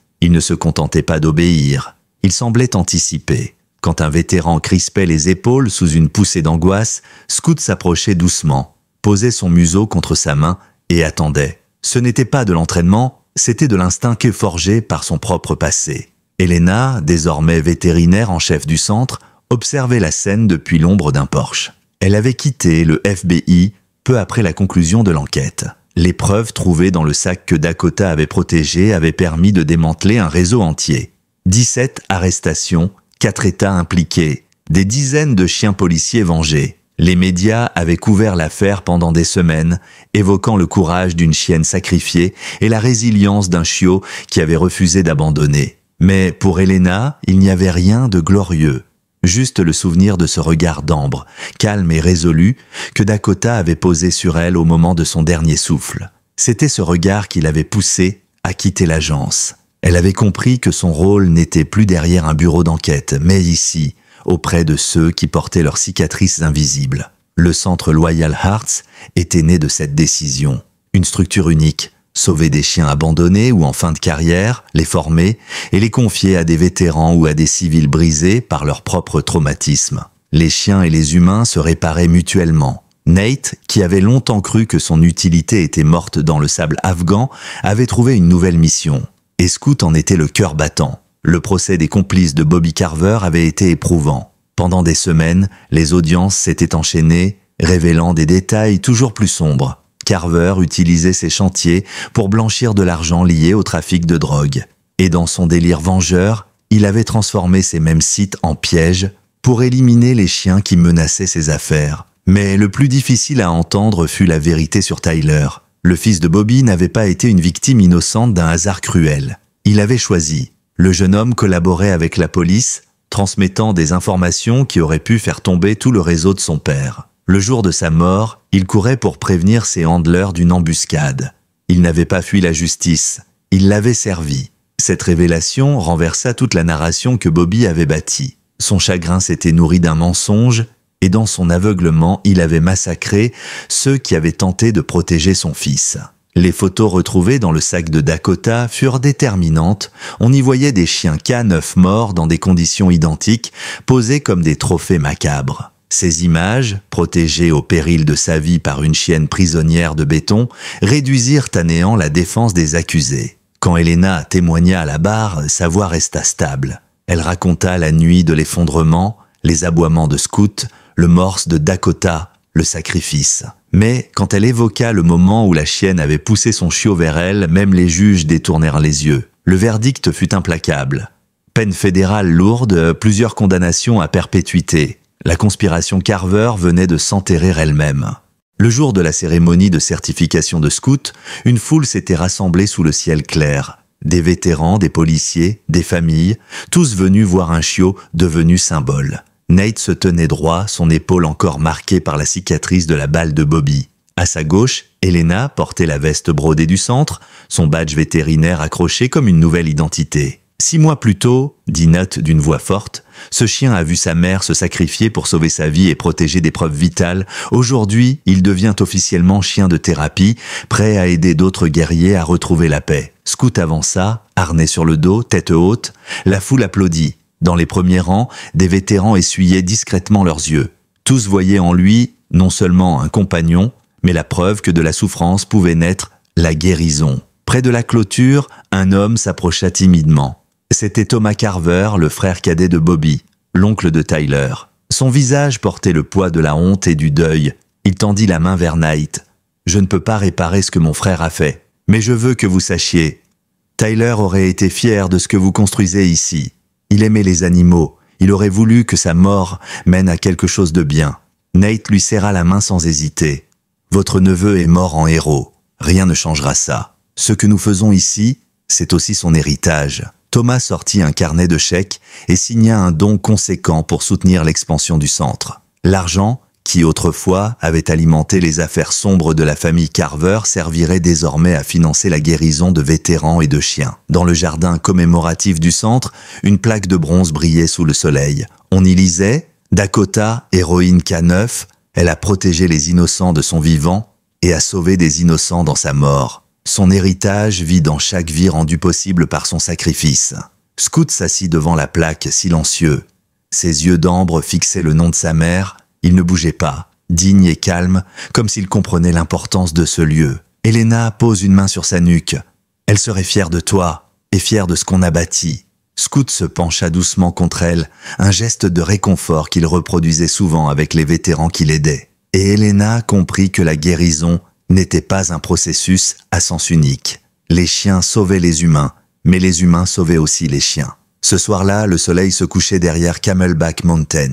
Il ne se contentait pas d'obéir. Il semblait anticiper. Quand un vétéran crispait les épaules sous une poussée d'angoisse, Scout s'approchait doucement, posait son museau contre sa main et attendait. Ce n'était pas de l'entraînement, c'était de l'instinct que forgé par son propre passé. Elena, désormais vétérinaire en chef du centre, observait la scène depuis l'ombre d'un porche. Elle avait quitté le FBI peu après la conclusion de l'enquête. Les preuves trouvées dans le sac que Dakota avait protégé avaient permis de démanteler un réseau entier. 17 arrestations, 4 États impliqués, des dizaines de chiens policiers vengés. Les médias avaient couvert l'affaire pendant des semaines, évoquant le courage d'une chienne sacrifiée et la résilience d'un chiot qui avait refusé d'abandonner. Mais pour Elena, il n'y avait rien de glorieux. Juste le souvenir de ce regard d'ambre, calme et résolu, que Dakota avait posé sur elle au moment de son dernier souffle. C'était ce regard qui l'avait poussée à quitter l'agence. Elle avait compris que son rôle n'était plus derrière un bureau d'enquête, mais ici, auprès de ceux qui portaient leurs cicatrices invisibles. Le centre Loyal Hearts était né de cette décision. Une structure unique, sauver des chiens abandonnés ou en fin de carrière, les former et les confier à des vétérans ou à des civils brisés par leur propre traumatisme. Les chiens et les humains se réparaient mutuellement. Nate, qui avait longtemps cru que son utilité était morte dans le sable afghan, avait trouvé une nouvelle mission. Et Scout en était le cœur battant. Le procès des complices de Bobby Carver avait été éprouvant. Pendant des semaines, les audiences s'étaient enchaînées, révélant des détails toujours plus sombres. Carver utilisait ses chantiers pour blanchir de l'argent lié au trafic de drogue. Et dans son délire vengeur, il avait transformé ces mêmes sites en pièges pour éliminer les chiens qui menaçaient ses affaires. Mais le plus difficile à entendre fut la vérité sur Tyler. Le fils de Bobby n'avait pas été une victime innocente d'un hasard cruel. Il avait choisi. Le jeune homme collaborait avec la police, transmettant des informations qui auraient pu faire tomber tout le réseau de son père. Le jour de sa mort, il courait pour prévenir ses handlers d'une embuscade. Il n'avait pas fui la justice, il l'avait servi. Cette révélation renversa toute la narration que Bobby avait bâtie. Son chagrin s'était nourri d'un mensonge, et dans son aveuglement, il avait massacré ceux qui avaient tenté de protéger son fils. Les photos retrouvées dans le sac de Dakota furent déterminantes. On y voyait des chiens K9 morts dans des conditions identiques, posés comme des trophées macabres. Ces images, protégées au péril de sa vie par une chienne prisonnière de béton, réduisirent à néant la défense des accusés. Quand Helena témoigna à la barre, sa voix resta stable. Elle raconta la nuit de l'effondrement, les aboiements de Scout, le morse de Dakota, le sacrifice. Mais quand elle évoqua le moment où la chienne avait poussé son chiot vers elle, même les juges détournèrent les yeux. Le verdict fut implacable. Peine fédérale lourde, plusieurs condamnations à perpétuité. La conspiration Carver venait de s'enterrer elle-même. Le jour de la cérémonie de certification de Scout, une foule s'était rassemblée sous le ciel clair. Des vétérans, des policiers, des familles, tous venus voir un chiot devenu symbole. Nate se tenait droit, son épaule encore marquée par la cicatrice de la balle de Bobby. À sa gauche, Helena portait la veste brodée du centre, son badge vétérinaire accroché comme une nouvelle identité. 6 mois plus tôt, dit Nate d'une voix forte, ce chien a vu sa mère se sacrifier pour sauver sa vie et protéger des preuves vitales. Aujourd'hui, il devient officiellement chien de thérapie, prêt à aider d'autres guerriers à retrouver la paix. Scout avança, harnais sur le dos, tête haute. La foule applaudit. Dans les premiers rangs, des vétérans essuyaient discrètement leurs yeux. Tous voyaient en lui non seulement un compagnon, mais la preuve que de la souffrance pouvait naître la guérison. Près de la clôture, un homme s'approcha timidement. C'était Thomas Carver, le frère cadet de Bobby, l'oncle de Tyler. Son visage portait le poids de la honte et du deuil. Il tendit la main vers Nate. « Je ne peux pas réparer ce que mon frère a fait, mais je veux que vous sachiez. Tyler aurait été fier de ce que vous construisez ici. Il aimait les animaux. Il aurait voulu que sa mort mène à quelque chose de bien. » Nate lui serra la main sans hésiter. « Votre neveu est mort en héros. Rien ne changera ça. Ce que nous faisons ici, c'est aussi son héritage. » Thomas sortit un carnet de chèques et signa un don conséquent pour soutenir l'expansion du centre. L'argent, qui autrefois avait alimenté les affaires sombres de la famille Carver, servirait désormais à financer la guérison de vétérans et de chiens. Dans le jardin commémoratif du centre, une plaque de bronze brillait sous le soleil. On y lisait « Dakota, héroïne K9, elle a protégé les innocents de son vivant et a sauvé des innocents dans sa mort. Son héritage vit dans chaque vie rendue possible par son sacrifice. » Scout s'assit devant la plaque, silencieux. Ses yeux d'ambre fixaient le nom de sa mère. Il ne bougeait pas, digne et calme, comme s'il comprenait l'importance de ce lieu. Helena pose une main sur sa nuque. « Elle serait fière de toi et fière de ce qu'on a bâti. » Scout se pencha doucement contre elle, un geste de réconfort qu'il reproduisait souvent avec les vétérans qui l'aidaient. Et Helena comprit que la guérison n'était pas un processus à sens unique. Les chiens sauvaient les humains, mais les humains sauvaient aussi les chiens. Ce soir-là, le soleil se couchait derrière Camelback Mountain.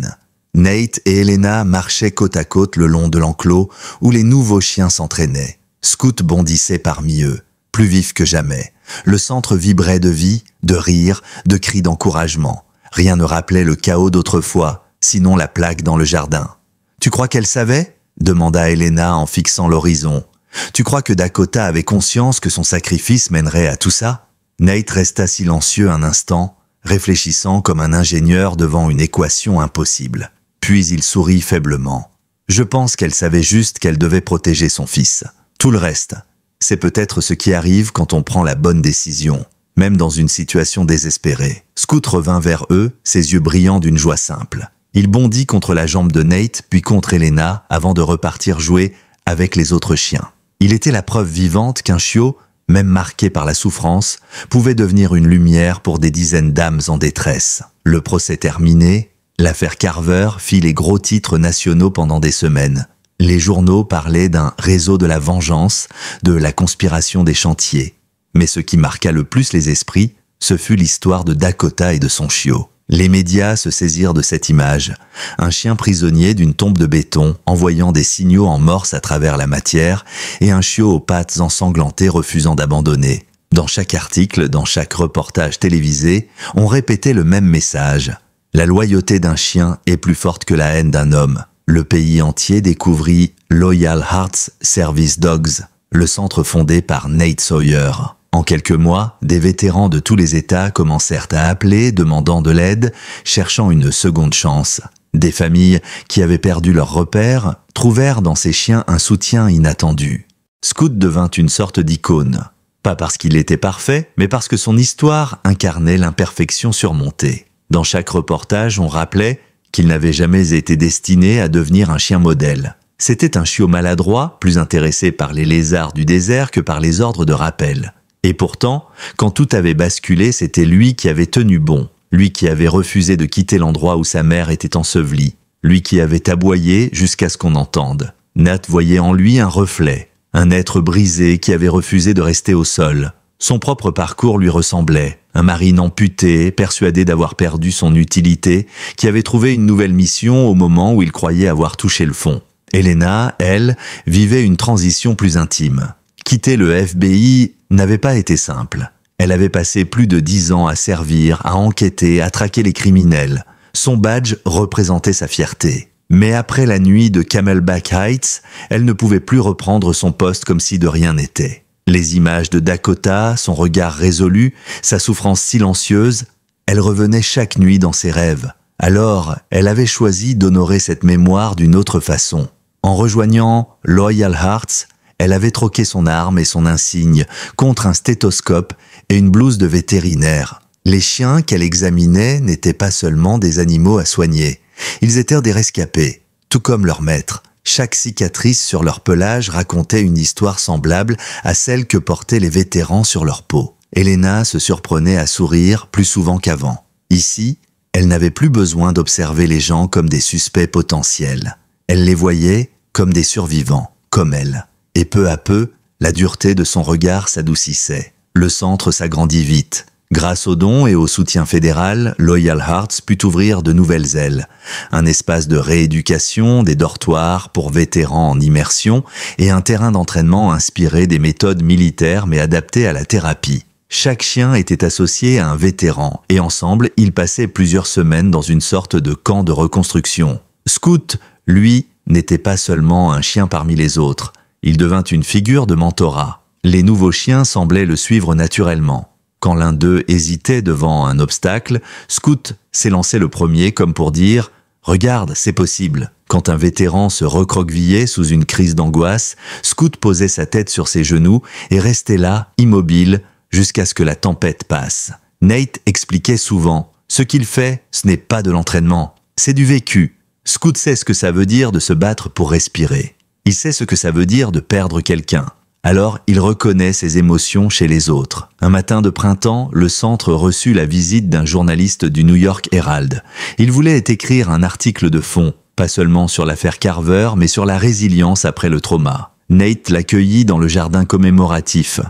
Nate et Helena marchaient côte à côte le long de l'enclos où les nouveaux chiens s'entraînaient. Scout bondissait parmi eux, plus vif que jamais. Le centre vibrait de vie, de rires, de cris d'encouragement. Rien ne rappelait le chaos d'autrefois, sinon la plaque dans le jardin. « Tu crois qu'elle savait ?» demanda Helena en fixant l'horizon. « Tu crois que Dakota avait conscience que son sacrifice mènerait à tout ça ?» Nate resta silencieux un instant, réfléchissant comme un ingénieur devant une équation impossible. Puis il sourit faiblement. « Je pense qu'elle savait juste qu'elle devait protéger son fils. Tout le reste, c'est peut-être ce qui arrive quand on prend la bonne décision, même dans une situation désespérée. Scoot revint vers eux, ses yeux brillants d'une joie simple. Il bondit contre la jambe de Nate, puis contre Elena, avant de repartir jouer avec les autres chiens. Il était la preuve vivante qu'un chiot, même marqué par la souffrance, pouvait devenir une lumière pour des dizaines d'âmes en détresse. Le procès terminé, l'affaire Carver fit les gros titres nationaux pendant des semaines. Les journaux parlaient d'un réseau de la vengeance, de la conspiration des chantiers. Mais ce qui marqua le plus les esprits, ce fut l'histoire de Dakota et de son chiot. Les médias se saisirent de cette image, un chien prisonnier d'une tombe de béton envoyant des signaux en morse à travers la matière et un chiot aux pattes ensanglantées refusant d'abandonner. Dans chaque article, dans chaque reportage télévisé, on répétait le même message. La loyauté d'un chien est plus forte que la haine d'un homme. Le pays entier découvrit Loyal Hearts Service Dogs, le centre fondé par Nate Sawyer. En quelques mois, des vétérans de tous les États commencèrent à appeler, demandant de l'aide, cherchant une seconde chance. Des familles qui avaient perdu leurs repères trouvèrent dans ces chiens un soutien inattendu. Scoot devint une sorte d'icône. Pas parce qu'il était parfait, mais parce que son histoire incarnait l'imperfection surmontée. Dans chaque reportage, on rappelait qu'il n'avait jamais été destiné à devenir un chien modèle. C'était un chiot maladroit, plus intéressé par les lézards du désert que par les ordres de rappel. Et pourtant, quand tout avait basculé, c'était lui qui avait tenu bon, lui qui avait refusé de quitter l'endroit où sa mère était ensevelie, lui qui avait aboyé jusqu'à ce qu'on entende. Nat voyait en lui un reflet, un être brisé qui avait refusé de rester au sol. Son propre parcours lui ressemblait, un marine amputé, persuadé d'avoir perdu son utilité, qui avait trouvé une nouvelle mission au moment où il croyait avoir touché le fond. Elena, elle, vivait une transition plus intime. Quitter le FBI n'avait pas été simple. Elle avait passé plus de 10 ans à servir, à enquêter, à traquer les criminels. Son badge représentait sa fierté. Mais après la nuit de Camelback Heights, elle ne pouvait plus reprendre son poste comme si de rien n'était. Les images de Dakota, son regard résolu, sa souffrance silencieuse, elle revenait chaque nuit dans ses rêves. Alors, elle avait choisi d'honorer cette mémoire d'une autre façon. En rejoignant Loyal Hearts, elle avait troqué son arme et son insigne contre un stéthoscope et une blouse de vétérinaire. Les chiens qu'elle examinait n'étaient pas seulement des animaux à soigner. Ils étaient des rescapés, tout comme leur maître. Chaque cicatrice sur leur pelage racontait une histoire semblable à celle que portaient les vétérans sur leur peau. Elena se surprenait à sourire plus souvent qu'avant. Ici, elle n'avait plus besoin d'observer les gens comme des suspects potentiels. Elle les voyait comme des survivants, comme elle. Et peu à peu, la dureté de son regard s'adoucissait. Le centre s'agrandit vite. Grâce aux dons et au soutien fédéral, Loyal Hearts put ouvrir de nouvelles ailes. Un espace de rééducation, des dortoirs pour vétérans en immersion et un terrain d'entraînement inspiré des méthodes militaires mais adapté à la thérapie. Chaque chien était associé à un vétéran et ensemble, ils passaient plusieurs semaines dans une sorte de camp de reconstruction. Scoot, lui, n'était pas seulement un chien parmi les autres. Il devint une figure de mentorat. Les nouveaux chiens semblaient le suivre naturellement. Quand l'un d'eux hésitait devant un obstacle, Scoot s'élançait le premier comme pour dire « Regarde, c'est possible ». Quand un vétéran se recroquevillait sous une crise d'angoisse, Scoot posait sa tête sur ses genoux et restait là, immobile, jusqu'à ce que la tempête passe. Nate expliquait souvent « Ce qu'il fait, ce n'est pas de l'entraînement, c'est du vécu ». Scoot sait ce que ça veut dire de se battre pour respirer. Il sait ce que ça veut dire de perdre quelqu'un. Alors, il reconnaît ses émotions chez les autres. Un matin de printemps, le centre reçut la visite d'un journaliste du New York Herald. Il voulait écrire un article de fond, pas seulement sur l'affaire Carver, mais sur la résilience après le trauma. Nate l'accueillit dans le jardin commémoratif.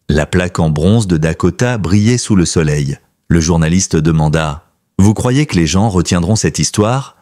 La plaque en bronze de Dakota brillait sous le soleil. Le journaliste demanda « Vous croyez que les gens retiendront cette histoire ?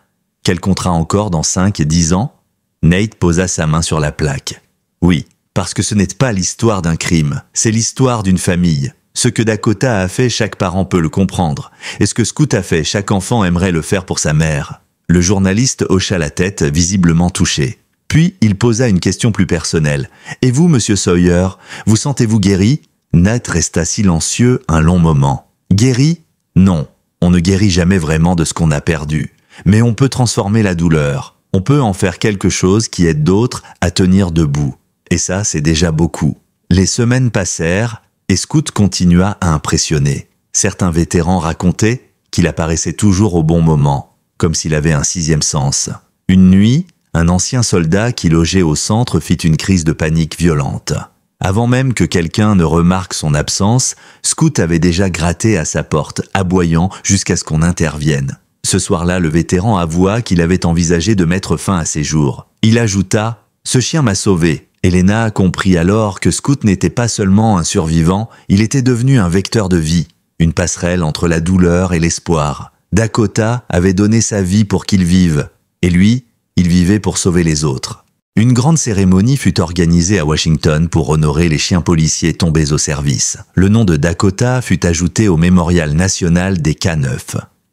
Qu'elle comptera encore dans 5 et 10 ans ?» Nate posa sa main sur la plaque. « Oui. » Parce que ce n'est pas l'histoire d'un crime, c'est l'histoire d'une famille. Ce que Dakota a fait, chaque parent peut le comprendre. Et ce que Scoot a fait, chaque enfant aimerait le faire pour sa mère. Le journaliste hocha la tête, visiblement touché. Puis, il posa une question plus personnelle. « Et vous, monsieur Sawyer, vous sentez-vous guéri ?» Nat resta silencieux un long moment. « Guéri ? Non, on ne guérit jamais vraiment de ce qu'on a perdu. Mais on peut transformer la douleur. On peut en faire quelque chose qui aide d'autres à tenir debout. Et ça, c'est déjà beaucoup. Les semaines passèrent et Scout continua à impressionner. Certains vétérans racontaient qu'il apparaissait toujours au bon moment, comme s'il avait un sixième sens. Une nuit, un ancien soldat qui logeait au centre fit une crise de panique violente. Avant même que quelqu'un ne remarque son absence, Scout avait déjà gratté à sa porte, aboyant jusqu'à ce qu'on intervienne. Ce soir-là, le vétéran avoua qu'il avait envisagé de mettre fin à ses jours. Il ajouta « Ce chien m'a sauvé ». Elena comprit alors que Scout n'était pas seulement un survivant, il était devenu un vecteur de vie, une passerelle entre la douleur et l'espoir. Dakota avait donné sa vie pour qu'il vive, et lui, il vivait pour sauver les autres. Une grande cérémonie fut organisée à Washington pour honorer les chiens policiers tombés au service. Le nom de Dakota fut ajouté au mémorial national des K9.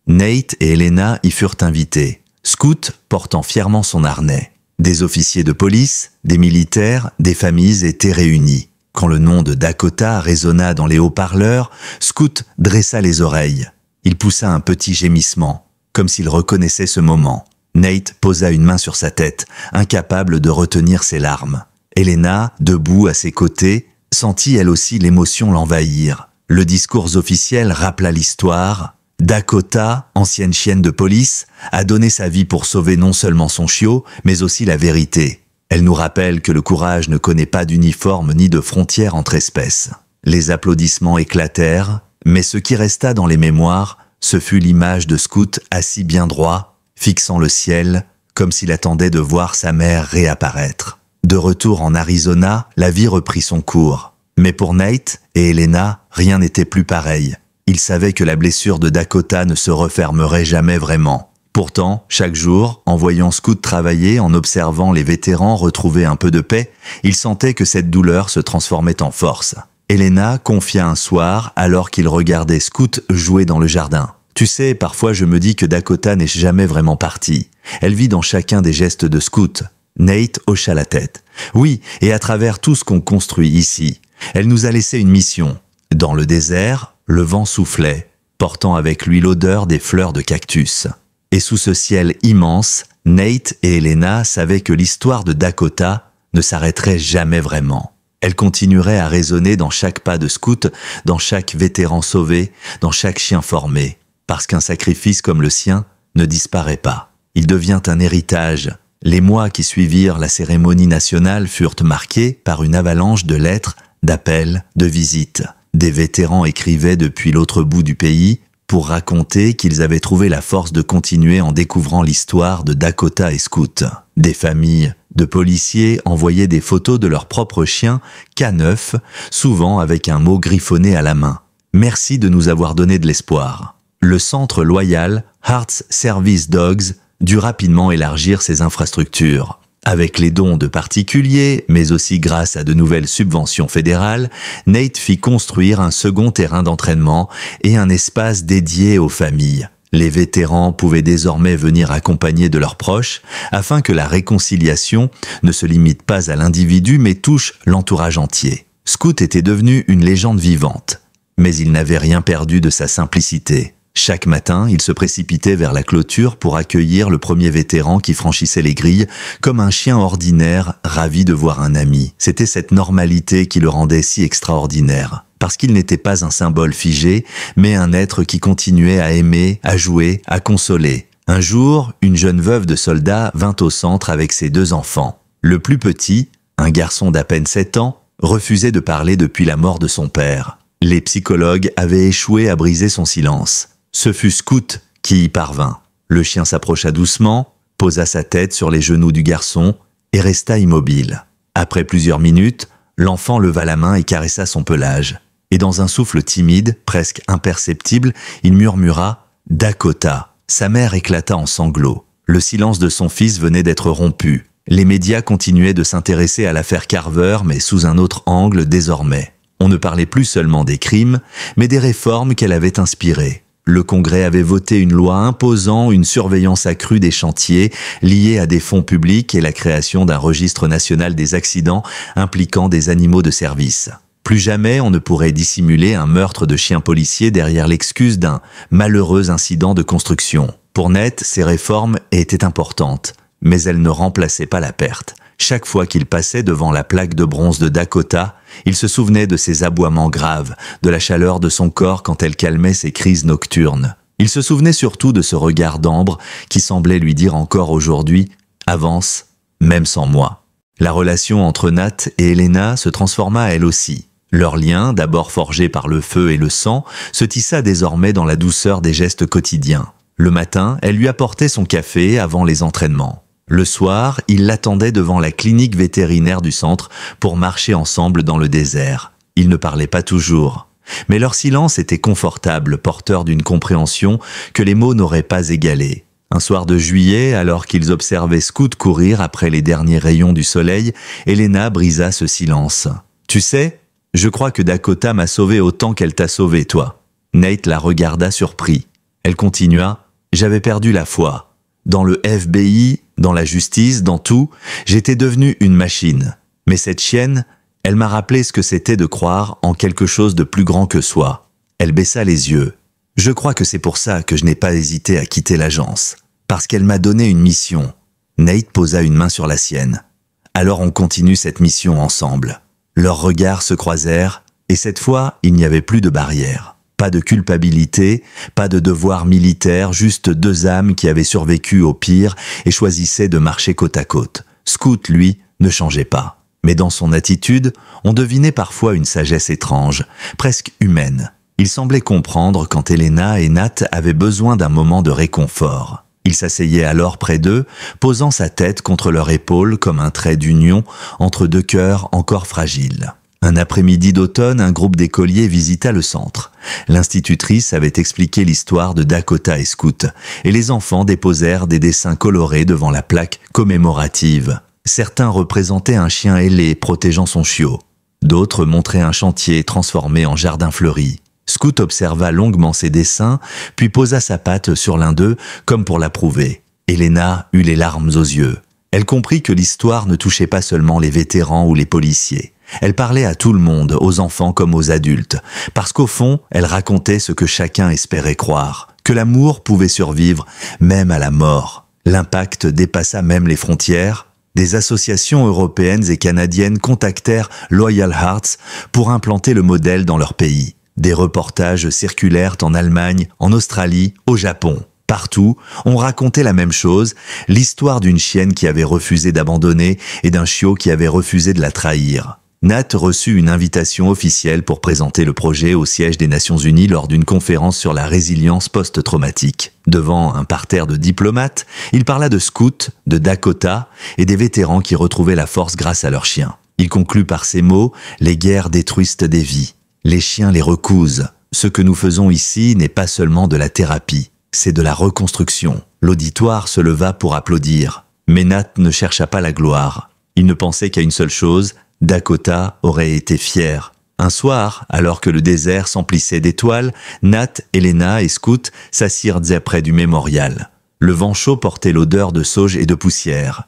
Nate et Elena y furent invités, Scout portant fièrement son harnais. Des officiers de police, des militaires, des familles étaient réunis. Quand le nom de Dakota résonna dans les haut-parleurs, Scout dressa les oreilles. Il poussa un petit gémissement, comme s'il reconnaissait ce moment. Nate posa une main sur sa tête, incapable de retenir ses larmes. Elena, debout à ses côtés, sentit elle aussi l'émotion l'envahir. Le discours officiel rappela l'histoire. Dakota, ancienne chienne de police, a donné sa vie pour sauver non seulement son chiot, mais aussi la vérité. Elle nous rappelle que le courage ne connaît pas d'uniforme ni de frontières entre espèces. Les applaudissements éclatèrent, mais ce qui resta dans les mémoires, ce fut l'image de Scout assis bien droit, fixant le ciel, comme s'il attendait de voir sa mère réapparaître. De retour en Arizona, la vie reprit son cours. Mais pour Nate et Elena, rien n'était plus pareil. Ils savaient que la blessure de Dakota ne se refermerait jamais vraiment. Pourtant, chaque jour, en voyant Scout travailler, en observant les vétérans retrouver un peu de paix, ils sentaient que cette douleur se transformait en force. Elena confia un soir, alors qu'il regardait Scout jouer dans le jardin. « Tu sais, parfois je me dis que Dakota n'est jamais vraiment partie. Elle vit dans chacun des gestes de Scout. » Nate hocha la tête. « Oui, et à travers tout ce qu'on construit ici. Elle nous a laissé une mission. Dans le désert, le vent soufflait, portant avec lui l'odeur des fleurs de cactus. Et sous ce ciel immense, Nate et Elena savaient que l'histoire de Dakota ne s'arrêterait jamais vraiment. Elle continuerait à résonner dans chaque pas de Scout, dans chaque vétéran sauvé, dans chaque chien formé, parce qu'un sacrifice comme le sien ne disparaît pas. Il devient un héritage. Les mois qui suivirent la cérémonie nationale furent marqués par une avalanche de lettres, d'appels, de visites. Des vétérans écrivaient depuis l'autre bout du pays pour raconter qu'ils avaient trouvé la force de continuer en découvrant l'histoire de Dakota et Scout. Des familles de policiers envoyaient des photos de leurs propres chiens K9, souvent avec un mot griffonné à la main. « Merci de nous avoir donné de l'espoir ». Le centre loyal Hearts Service Dogs dut rapidement élargir ses infrastructures. Avec les dons de particuliers, mais aussi grâce à de nouvelles subventions fédérales, Nate fit construire un second terrain d'entraînement et un espace dédié aux familles. Les vétérans pouvaient désormais venir accompagnés de leurs proches afin que la réconciliation ne se limite pas à l'individu mais touche l'entourage entier. Scout était devenu une légende vivante, mais il n'avait rien perdu de sa simplicité. Chaque matin, il se précipitait vers la clôture pour accueillir le premier vétéran qui franchissait les grilles, comme un chien ordinaire ravi de voir un ami. C'était cette normalité qui le rendait si extraordinaire, parce qu'il n'était pas un symbole figé, mais un être qui continuait à aimer, à jouer, à consoler. Un jour, une jeune veuve de soldat vint au centre avec ses 2 enfants. Le plus petit, un garçon d'à peine 7 ans, refusait de parler depuis la mort de son père. Les psychologues avaient échoué à briser son silence. Ce fut Scout qui y parvint. Le chien s'approcha doucement, posa sa tête sur les genoux du garçon et resta immobile. Après plusieurs minutes, l'enfant leva la main et caressa son pelage. Et dans un souffle timide, presque imperceptible, il murmura « Dakota ». Sa mère éclata en sanglots. Le silence de son fils venait d'être rompu. Les médias continuaient de s'intéresser à l'affaire Carver, mais sous un autre angle désormais. On ne parlait plus seulement des crimes, mais des réformes qu'elle avait inspirées. Le Congrès avait voté une loi imposant une surveillance accrue des chantiers liés à des fonds publics et la création d'un registre national des accidents impliquant des animaux de service. Plus jamais on ne pourrait dissimuler un meurtre de chien policier derrière l'excuse d'un malheureux incident de construction. Pour Nate, ces réformes étaient importantes, mais elle ne remplaçait pas la perte. Chaque fois qu'il passait devant la plaque de bronze de Dakota, il se souvenait de ses aboiements graves, de la chaleur de son corps quand elle calmait ses crises nocturnes. Il se souvenait surtout de ce regard d'ambre qui semblait lui dire encore aujourd'hui « Avance, même sans moi ». La relation entre Nat et Elena se transforma elle aussi. Leur lien, d'abord forgé par le feu et le sang, se tissa désormais dans la douceur des gestes quotidiens. Le matin, elle lui apportait son café avant les entraînements. Le soir, il l'attendait devant la clinique vétérinaire du centre pour marcher ensemble dans le désert. Ils ne parlaient pas toujours, mais leur silence était confortable, porteur d'une compréhension que les mots n'auraient pas égalée. Un soir de juillet, alors qu'ils observaient Scoot courir après les derniers rayons du soleil, Elena brisa ce silence. « Tu sais, je crois que Dakota m'a sauvé autant qu'elle t'a sauvé, toi. » Nate la regarda surpris. Elle continua « J'avais perdu la foi. Dans le FBI, dans la justice, dans tout, j'étais devenue une machine. Mais cette chienne, elle m'a rappelé ce que c'était de croire en quelque chose de plus grand que soi. » Elle baissa les yeux. « Je crois que c'est pour ça que je n'ai pas hésité à quitter l'agence. Parce qu'elle m'a donné une mission. » Nate posa une main sur la sienne. « Alors on continue cette mission ensemble. » Leurs regards se croisèrent, et cette fois, il n'y avait plus de barrière. Pas de culpabilité, pas de devoir militaire, juste deux âmes qui avaient survécu au pire et choisissaient de marcher côte à côte. Scoot, lui, ne changeait pas. Mais dans son attitude, on devinait parfois une sagesse étrange, presque humaine. Il semblait comprendre quand Elena et Nat avaient besoin d'un moment de réconfort. Il s'asseyait alors près d'eux, posant sa tête contre leur épaule comme un trait d'union entre deux cœurs encore fragiles. Un après-midi d'automne, un groupe d'écoliers visita le centre. L'institutrice avait expliqué l'histoire de Dakota et Scoot, et les enfants déposèrent des dessins colorés devant la plaque commémorative. Certains représentaient un chien ailé protégeant son chiot. D'autres montraient un chantier transformé en jardin fleuri. Scoot observa longuement ces dessins, puis posa sa patte sur l'un d'eux comme pour l'approuver. Elena eut les larmes aux yeux. Elle comprit que l'histoire ne touchait pas seulement les vétérans ou les policiers. Elle parlait à tout le monde, aux enfants comme aux adultes, parce qu'au fond, elle racontait ce que chacun espérait croire, que l'amour pouvait survivre même à la mort. L'impact dépassa même les frontières. Des associations européennes et canadiennes contactèrent Loyal Hearts pour implanter le modèle dans leur pays. Des reportages circulèrent en Allemagne, en Australie, au Japon. Partout, on racontait la même chose, l'histoire d'une chienne qui avait refusé d'abandonner et d'un chiot qui avait refusé de la trahir. Nat reçut une invitation officielle pour présenter le projet au siège des Nations Unies lors d'une conférence sur la résilience post-traumatique. Devant un parterre de diplomates, il parla de Scoot, de Dakota et des vétérans qui retrouvaient la force grâce à leurs chiens. Il conclut par ces mots « Les guerres détruisent des vies. Les chiens les recousent. Ce que nous faisons ici n'est pas seulement de la thérapie, c'est de la reconstruction. » L'auditoire se leva pour applaudir. Mais Nat ne chercha pas la gloire. Il ne pensait qu'à une seule chose, Dakota aurait été fière. Un soir, alors que le désert s'emplissait d'étoiles, Nat, Elena et Scoot s'assirent près du mémorial. Le vent chaud portait l'odeur de sauge et de poussière.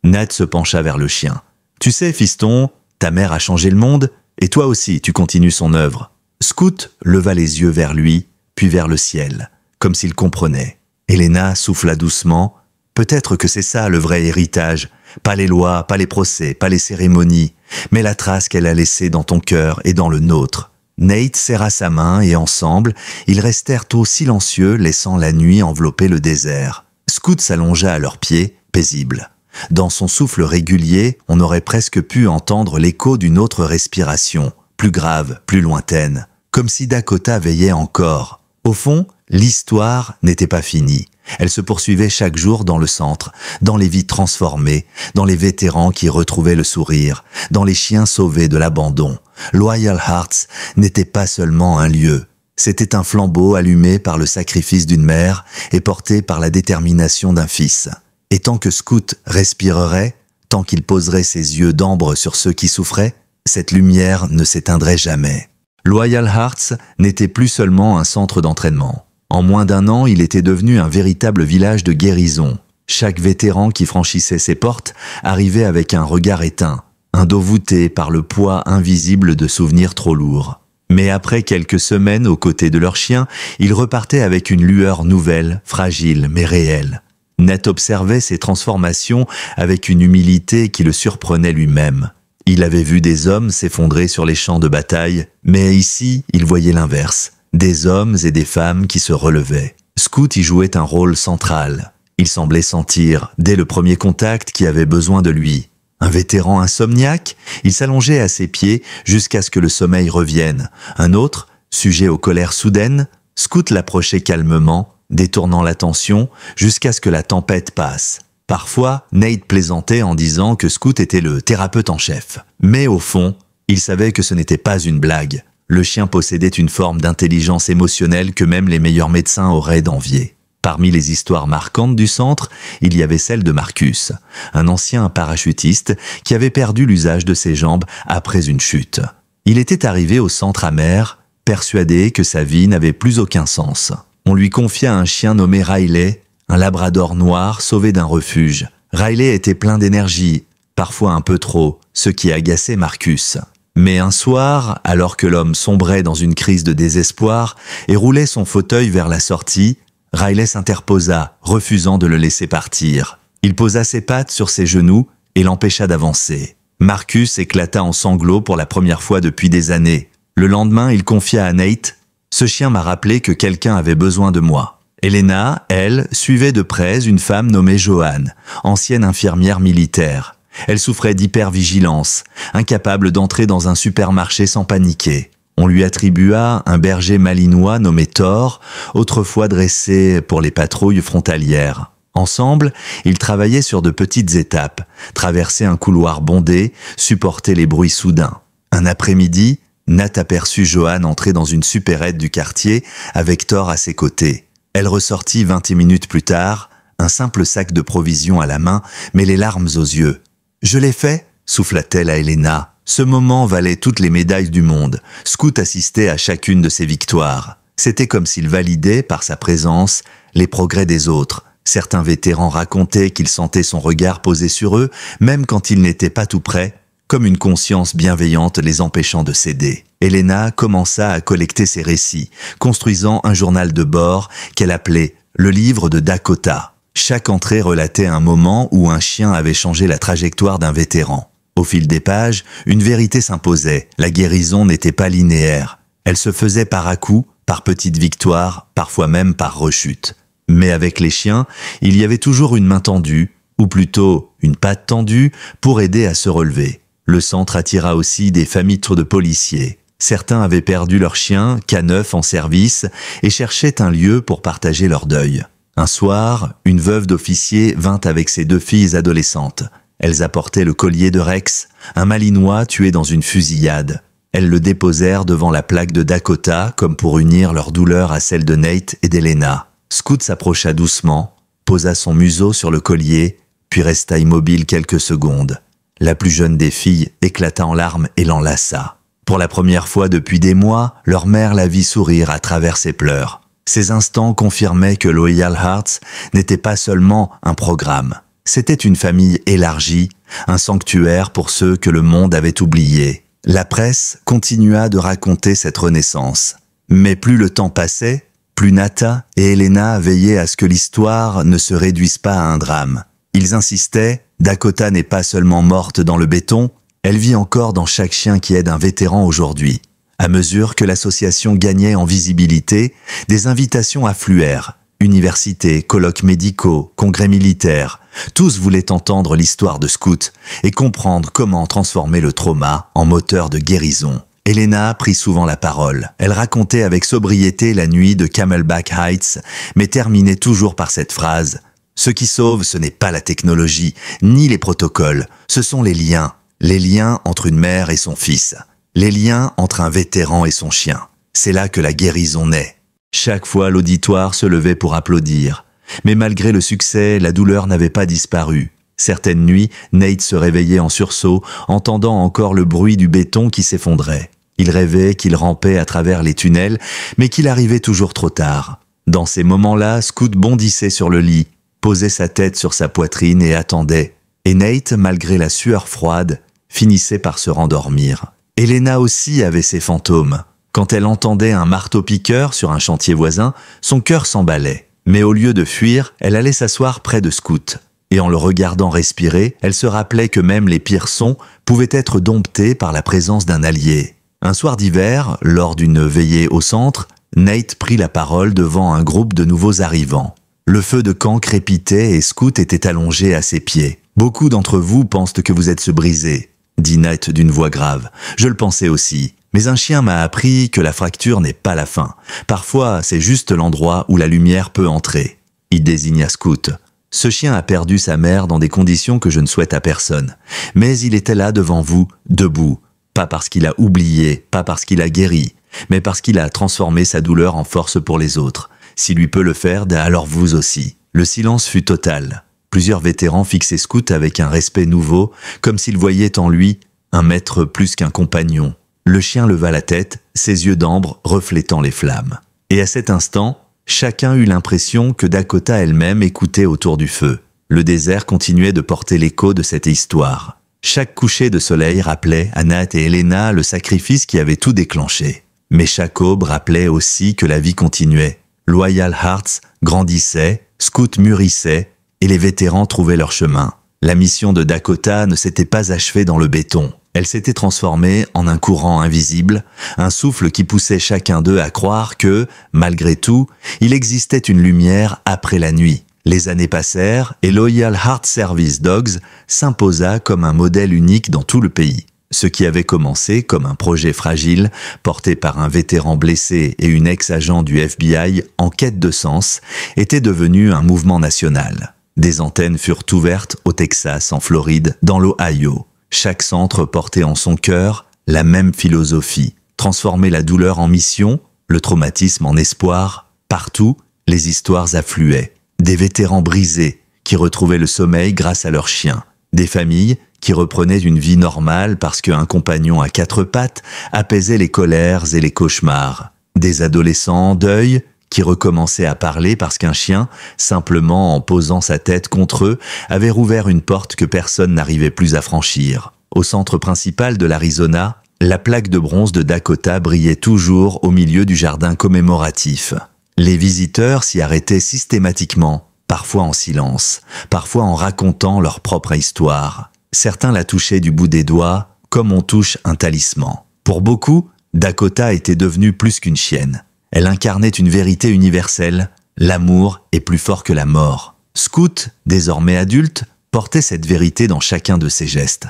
Nat se pencha vers le chien. « Tu sais, fiston, ta mère a changé le monde, et toi aussi tu continues son œuvre. » Scoot leva les yeux vers lui, puis vers le ciel, comme s'il comprenait. Elena souffla doucement. « Peut-être que c'est ça le vrai héritage. Pas les lois, pas les procès, pas les cérémonies, mais la trace qu'elle a laissée dans ton cœur et dans le nôtre. » Nate serra sa main et ensemble, ils restèrent au silencieux, laissant la nuit envelopper le désert. Scoot s'allongea à leurs pieds, paisible. Dans son souffle régulier, on aurait presque pu entendre l'écho d'une autre respiration, plus grave, plus lointaine, comme si Dakota veillait encore. Au fond, l'histoire n'était pas finie. Elle se poursuivait chaque jour dans le centre, dans les vies transformées, dans les vétérans qui retrouvaient le sourire, dans les chiens sauvés de l'abandon. Loyal Hearts n'était pas seulement un lieu. C'était un flambeau allumé par le sacrifice d'une mère et porté par la détermination d'un fils. Et tant que Scoot respirerait, tant qu'il poserait ses yeux d'ambre sur ceux qui souffraient, cette lumière ne s'éteindrait jamais. Loyal Hearts n'était plus seulement un centre d'entraînement. En moins d'un an, il était devenu un véritable village de guérison. Chaque vétéran qui franchissait ses portes arrivait avec un regard éteint, un dos voûté par le poids invisible de souvenirs trop lourds. Mais après quelques semaines aux côtés de leurs chiens, ils repartaient avec une lueur nouvelle, fragile mais réelle. Nate observait ces transformations avec une humilité qui le surprenait lui-même. Il avait vu des hommes s'effondrer sur les champs de bataille, mais ici, il voyait l'inverse. Des hommes et des femmes qui se relevaient. Scout y jouait un rôle central. Il semblait sentir, dès le premier contact, qu'il avait besoin de lui. Un vétéran insomniaque, il s'allongeait à ses pieds jusqu'à ce que le sommeil revienne. Un autre, sujet aux colères soudaines, Scout l'approchait calmement, détournant l'attention jusqu'à ce que la tempête passe. Parfois, Nate plaisantait en disant que Scout était le thérapeute en chef. Mais au fond, il savait que ce n'était pas une blague. Le chien possédait une forme d'intelligence émotionnelle que même les meilleurs médecins auraient d'envier. Parmi les histoires marquantes du centre, il y avait celle de Marcus, un ancien parachutiste qui avait perdu l'usage de ses jambes après une chute. Il était arrivé au centre amer, persuadé que sa vie n'avait plus aucun sens. On lui confia un chien nommé Riley, un labrador noir sauvé d'un refuge. Riley était plein d'énergie, parfois un peu trop, ce qui agaçait Marcus. Mais un soir, alors que l'homme sombrait dans une crise de désespoir et roulait son fauteuil vers la sortie, Riley s'interposa, refusant de le laisser partir. Il posa ses pattes sur ses genoux et l'empêcha d'avancer. Marcus éclata en sanglots pour la première fois depuis des années. Le lendemain, il confia à Nate « Ce chien m'a rappelé que quelqu'un avait besoin de moi ». Elena, elle, suivait de près une femme nommée Joanne, ancienne infirmière militaire. Elle souffrait d'hypervigilance, incapable d'entrer dans un supermarché sans paniquer. On lui attribua un berger malinois nommé Thor, autrefois dressé pour les patrouilles frontalières. Ensemble, ils travaillaient sur de petites étapes, traversaient un couloir bondé, supportaient les bruits soudains. Un après-midi, Nat aperçut Joanne entrer dans une supérette du quartier avec Thor à ses côtés. Elle ressortit 20 minutes plus tard, un simple sac de provisions à la main, mais les larmes aux yeux. « Je l'ai fait » souffla-t-elle à Elena. Ce moment valait toutes les médailles du monde. Scout assistait à chacune de ses victoires. C'était comme s'il validait, par sa présence, les progrès des autres. Certains vétérans racontaient qu'ils sentaient son regard posé sur eux, même quand ils n'étaient pas tout près, comme une conscience bienveillante les empêchant de céder. Elena commença à collecter ses récits, construisant un journal de bord qu'elle appelait « Le livre de Dakota ». Chaque entrée relatait un moment où un chien avait changé la trajectoire d'un vétéran. Au fil des pages, une vérité s'imposait. La guérison n'était pas linéaire. Elle se faisait par à-coups, par petites victoires, parfois même par rechutes. Mais avec les chiens, il y avait toujours une main tendue, ou plutôt une patte tendue, pour aider à se relever. Le centre attira aussi des familles de policiers. Certains avaient perdu leur chien, K9 en service, et cherchaient un lieu pour partager leur deuil. Un soir, une veuve d'officier vint avec ses 2 filles adolescentes. Elles apportaient le collier de Rex, un malinois tué dans une fusillade. Elles le déposèrent devant la plaque de Dakota comme pour unir leur douleur à celle de Nate et d'Elena. Scout s'approcha doucement, posa son museau sur le collier, puis resta immobile quelques secondes. La plus jeune des filles éclata en larmes et l'enlaça. Pour la première fois depuis des mois, leur mère la vit sourire à travers ses pleurs. Ces instants confirmaient que Loyal Hearts n'était pas seulement un programme. C'était une famille élargie, un sanctuaire pour ceux que le monde avait oubliés. La presse continua de raconter cette renaissance. Mais plus le temps passait, plus Nata et Elena veillaient à ce que l'histoire ne se réduise pas à un drame. Ils insistaient, Dakota n'est pas seulement morte dans le béton, elle vit encore dans chaque chien qui aide un vétéran aujourd'hui. À mesure que l'association gagnait en visibilité, des invitations affluèrent. Universités, colloques médicaux, congrès militaires, tous voulaient entendre l'histoire de Scout et comprendre comment transformer le trauma en moteur de guérison. Elena prit souvent la parole. Elle racontait avec sobriété la nuit de Camelback Heights, mais terminait toujours par cette phrase « Ce qui sauve, ce n'est pas la technologie, ni les protocoles, ce sont les liens entre une mère et son fils, les liens entre un vétéran et son chien. C'est là que la guérison naît. » Chaque fois, l'auditoire se levait pour applaudir. Mais malgré le succès, la douleur n'avait pas disparu. Certaines nuits, Nate se réveillait en sursaut, entendant encore le bruit du béton qui s'effondrait. Il rêvait qu'il rampait à travers les tunnels, mais qu'il arrivait toujours trop tard. Dans ces moments-là, Scout bondissait sur le lit, posait sa tête sur sa poitrine et attendait. Et Nate, malgré la sueur froide, finissait par se rendormir. Elena aussi avait ses fantômes. Quand elle entendait un marteau-piqueur sur un chantier voisin, son cœur s'emballait. Mais au lieu de fuir, elle allait s'asseoir près de Scout. Et en le regardant respirer, elle se rappelait que même les pires sons pouvaient être domptés par la présence d'un allié. Un soir d'hiver, lors d'une veillée au centre, Nate prit la parole devant un groupe de nouveaux arrivants. Le feu de camp crépitait et Scout était allongé à ses pieds. « Beaucoup d'entre vous pensent que vous êtes se briser », dit Nate d'une voix grave. « Je le pensais aussi. Mais un chien m'a appris que la fracture n'est pas la fin. Parfois, c'est juste l'endroit où la lumière peut entrer. » Il désigna Scout. « Ce chien a perdu sa mère dans des conditions que je ne souhaite à personne. Mais il était là devant vous, debout. Pas parce qu'il a oublié, pas parce qu'il a guéri, mais parce qu'il a transformé sa douleur en force pour les autres. S'il lui peut le faire, alors vous aussi. » Le silence fut total. Plusieurs vétérans fixaient Scout avec un respect nouveau, comme s'ils voyaient en lui un maître plus qu'un compagnon. Le chien leva la tête, ses yeux d'ambre reflétant les flammes. Et à cet instant, chacun eut l'impression que Dakota elle-même écoutait autour du feu. Le désert continuait de porter l'écho de cette histoire. Chaque coucher de soleil rappelait à Nate et Elena le sacrifice qui avait tout déclenché. Mais chaque aube rappelait aussi que la vie continuait. Loyal Hearts grandissait, Scout mûrissait, et les vétérans trouvaient leur chemin. La mission de Dakota ne s'était pas achevée dans le béton. Elle s'était transformée en un courant invisible, un souffle qui poussait chacun d'eux à croire que, malgré tout, il existait une lumière après la nuit. Les années passèrent et Loyal Heart Service Dogs s'imposa comme un modèle unique dans tout le pays. Ce qui avait commencé comme un projet fragile, porté par un vétéran blessé et une ex-agent du FBI en quête de sens, était devenu un mouvement national. Des antennes furent ouvertes au Texas, en Floride, dans l'Ohio. Chaque centre portait en son cœur la même philosophie. Transformer la douleur en mission, le traumatisme en espoir. Partout, les histoires affluaient. Des vétérans brisés qui retrouvaient le sommeil grâce à leurs chiens. Des familles qui reprenaient une vie normale parce qu'un compagnon à quatre pattes apaisait les colères et les cauchemars. Des adolescents en deuil qui recommençaient à parler parce qu'un chien, simplement en posant sa tête contre eux, avait rouvert une porte que personne n'arrivait plus à franchir. Au centre principal de l'Arizona, la plaque de bronze de Dakota brillait toujours au milieu du jardin commémoratif. Les visiteurs s'y arrêtaient systématiquement, parfois en silence, parfois en racontant leur propre histoire. Certains la touchaient du bout des doigts, comme on touche un talisman. Pour beaucoup, Dakota était devenue plus qu'une chienne. Elle incarnait une vérité universelle, l'amour est plus fort que la mort. Scout, désormais adulte, portait cette vérité dans chacun de ses gestes.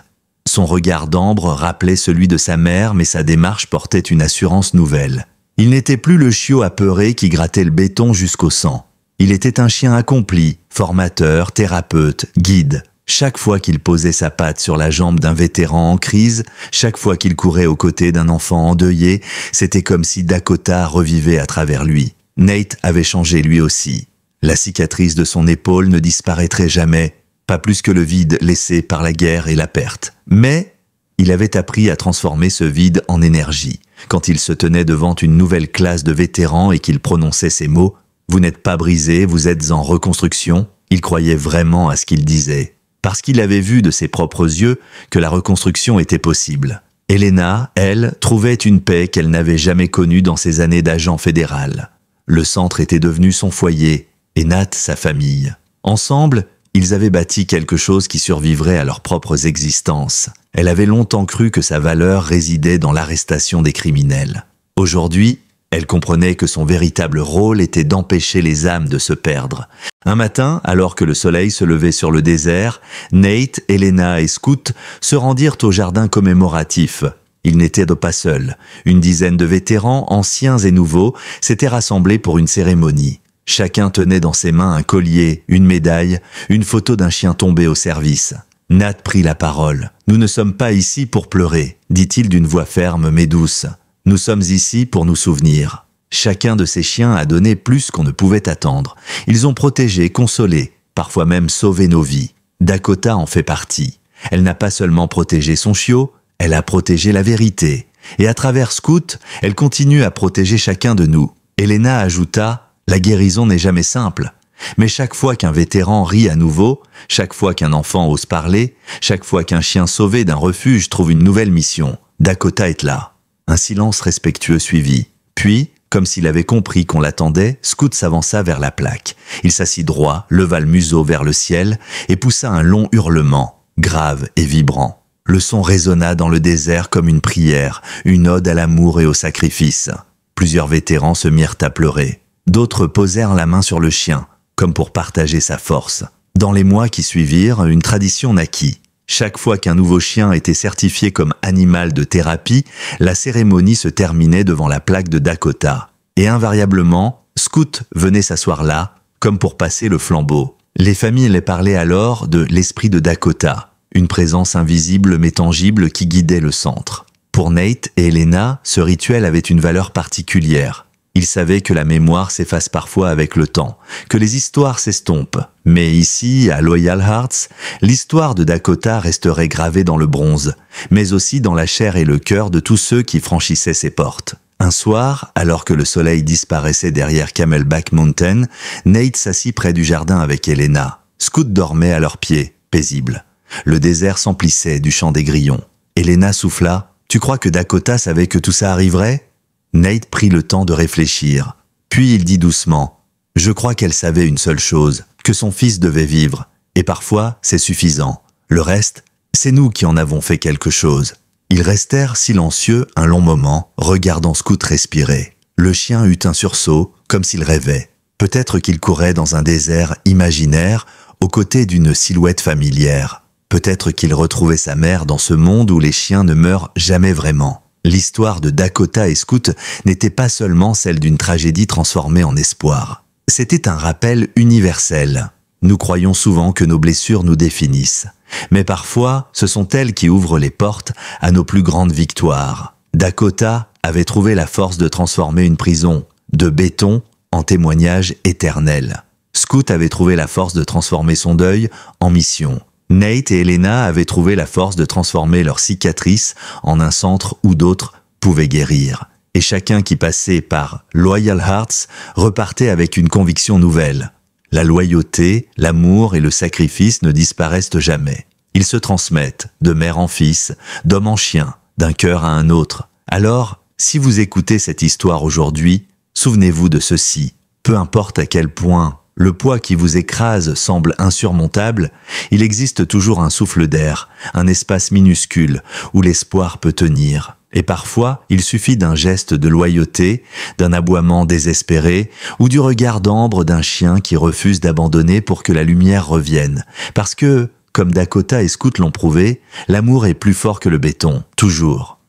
Son regard d'ambre rappelait celui de sa mère, mais sa démarche portait une assurance nouvelle. Il n'était plus le chiot apeuré qui grattait le béton jusqu'au sang. Il était un chien accompli, formateur, thérapeute, guide. Chaque fois qu'il posait sa patte sur la jambe d'un vétéran en crise, chaque fois qu'il courait aux côtés d'un enfant endeuillé, c'était comme si Dakota revivait à travers lui. Nate avait changé lui aussi. La cicatrice de son épaule ne disparaîtrait jamais, pas plus que le vide laissé par la guerre et la perte. Mais il avait appris à transformer ce vide en énergie. Quand il se tenait devant une nouvelle classe de vétérans et qu'il prononçait ces mots, « Vous n'êtes pas brisé, vous êtes en reconstruction », il croyait vraiment à ce qu'il disait. Parce qu'il avait vu de ses propres yeux que la reconstruction était possible. Elena, elle, trouvait une paix qu'elle n'avait jamais connue dans ses années d'agent fédéral. Le centre était devenu son foyer, et Nate sa famille. Ensemble, ils avaient bâti quelque chose qui survivrait à leurs propres existences. Elle avait longtemps cru que sa valeur résidait dans l'arrestation des criminels. Aujourd'hui, elle comprenait que son véritable rôle était d'empêcher les âmes de se perdre. Un matin, alors que le soleil se levait sur le désert, Nate, Elena et Scout se rendirent au jardin commémoratif. Ils n'étaient pas seuls. Une dizaine de vétérans, anciens et nouveaux, s'étaient rassemblés pour une cérémonie. Chacun tenait dans ses mains un collier, une médaille, une photo d'un chien tombé au service. Nate prit la parole. « Nous ne sommes pas ici pour pleurer », dit-il d'une voix ferme mais douce. « Nous sommes ici pour nous souvenir. » Chacun de ces chiens a donné plus qu'on ne pouvait attendre. Ils ont protégé, consolé, parfois même sauvé nos vies. Dakota en fait partie. Elle n'a pas seulement protégé son chiot, elle a protégé la vérité. Et à travers Scout, elle continue à protéger chacun de nous. Elena ajouta « La guérison n'est jamais simple. Mais chaque fois qu'un vétéran rit à nouveau, chaque fois qu'un enfant ose parler, chaque fois qu'un chien sauvé d'un refuge trouve une nouvelle mission, Dakota est là. » Un silence respectueux suivit. Puis, Comme s'il avait compris qu'on l'attendait, Scout s'avança vers la plaque. Il s'assit droit, leva le museau vers le ciel et poussa un long hurlement, grave et vibrant. Le son résonna dans le désert comme une prière, une ode à l'amour et au sacrifice. Plusieurs vétérans se mirent à pleurer. D'autres posèrent la main sur le chien, comme pour partager sa force. Dans les mois qui suivirent, une tradition naquit. Chaque fois qu'un nouveau chien était certifié comme animal de thérapie, la cérémonie se terminait devant la plaque de Dakota. Et invariablement, Scout venait s'asseoir là, comme pour passer le flambeau. Les familles les parlaient alors de l'esprit de Dakota, une présence invisible mais tangible qui guidait le centre. Pour Nate et Elena, ce rituel avait une valeur particulière. Ils savaient que la mémoire s'efface parfois avec le temps, que les histoires s'estompent. Mais ici, à Loyal Hearts, l'histoire de Dakota resterait gravée dans le bronze, mais aussi dans la chair et le cœur de tous ceux qui franchissaient ses portes. Un soir, alors que le soleil disparaissait derrière Camelback Mountain, Nate s'assit près du jardin avec Elena. Scout dormait à leurs pieds, paisible. Le désert s'emplissait du chant des grillons. Elena souffla. « Tu crois que Dakota savait que tout ça arriverait ?» Nate prit le temps de réfléchir. Puis il dit doucement « Je crois qu'elle savait une seule chose, que son fils devait vivre. Et parfois, c'est suffisant. Le reste, c'est nous qui en avons fait quelque chose. » Ils restèrent silencieux un long moment, regardant Scout respirer. Le chien eut un sursaut, comme s'il rêvait. Peut-être qu'il courait dans un désert imaginaire, aux côtés d'une silhouette familière. Peut-être qu'il retrouvait sa mère dans ce monde où les chiens ne meurent jamais vraiment. L'histoire de Dakota et Scout n'était pas seulement celle d'une tragédie transformée en espoir. C'était un rappel universel. Nous croyons souvent que nos blessures nous définissent. Mais parfois, ce sont elles qui ouvrent les portes à nos plus grandes victoires. Dakota avait trouvé la force de transformer une prison de béton en témoignage éternel. Scout avait trouvé la force de transformer son deuil en mission. Nate et Elena avaient trouvé la force de transformer leurs cicatrices en un centre où d'autres pouvaient guérir. Et chacun qui passait par Loyal Hearts repartait avec une conviction nouvelle. La loyauté, l'amour et le sacrifice ne disparaissent jamais. Ils se transmettent, de mère en fils, d'homme en chien, d'un cœur à un autre. Alors, si vous écoutez cette histoire aujourd'hui, souvenez-vous de ceci. Peu importe à quel point le poids qui vous écrase semble insurmontable, il existe toujours un souffle d'air, un espace minuscule où l'espoir peut tenir. Et parfois, il suffit d'un geste de loyauté, d'un aboiement désespéré ou du regard d'ambre d'un chien qui refuse d'abandonner pour que la lumière revienne. Parce que, comme Dakota et Scout l'ont prouvé, l'amour est plus fort que le béton, toujours.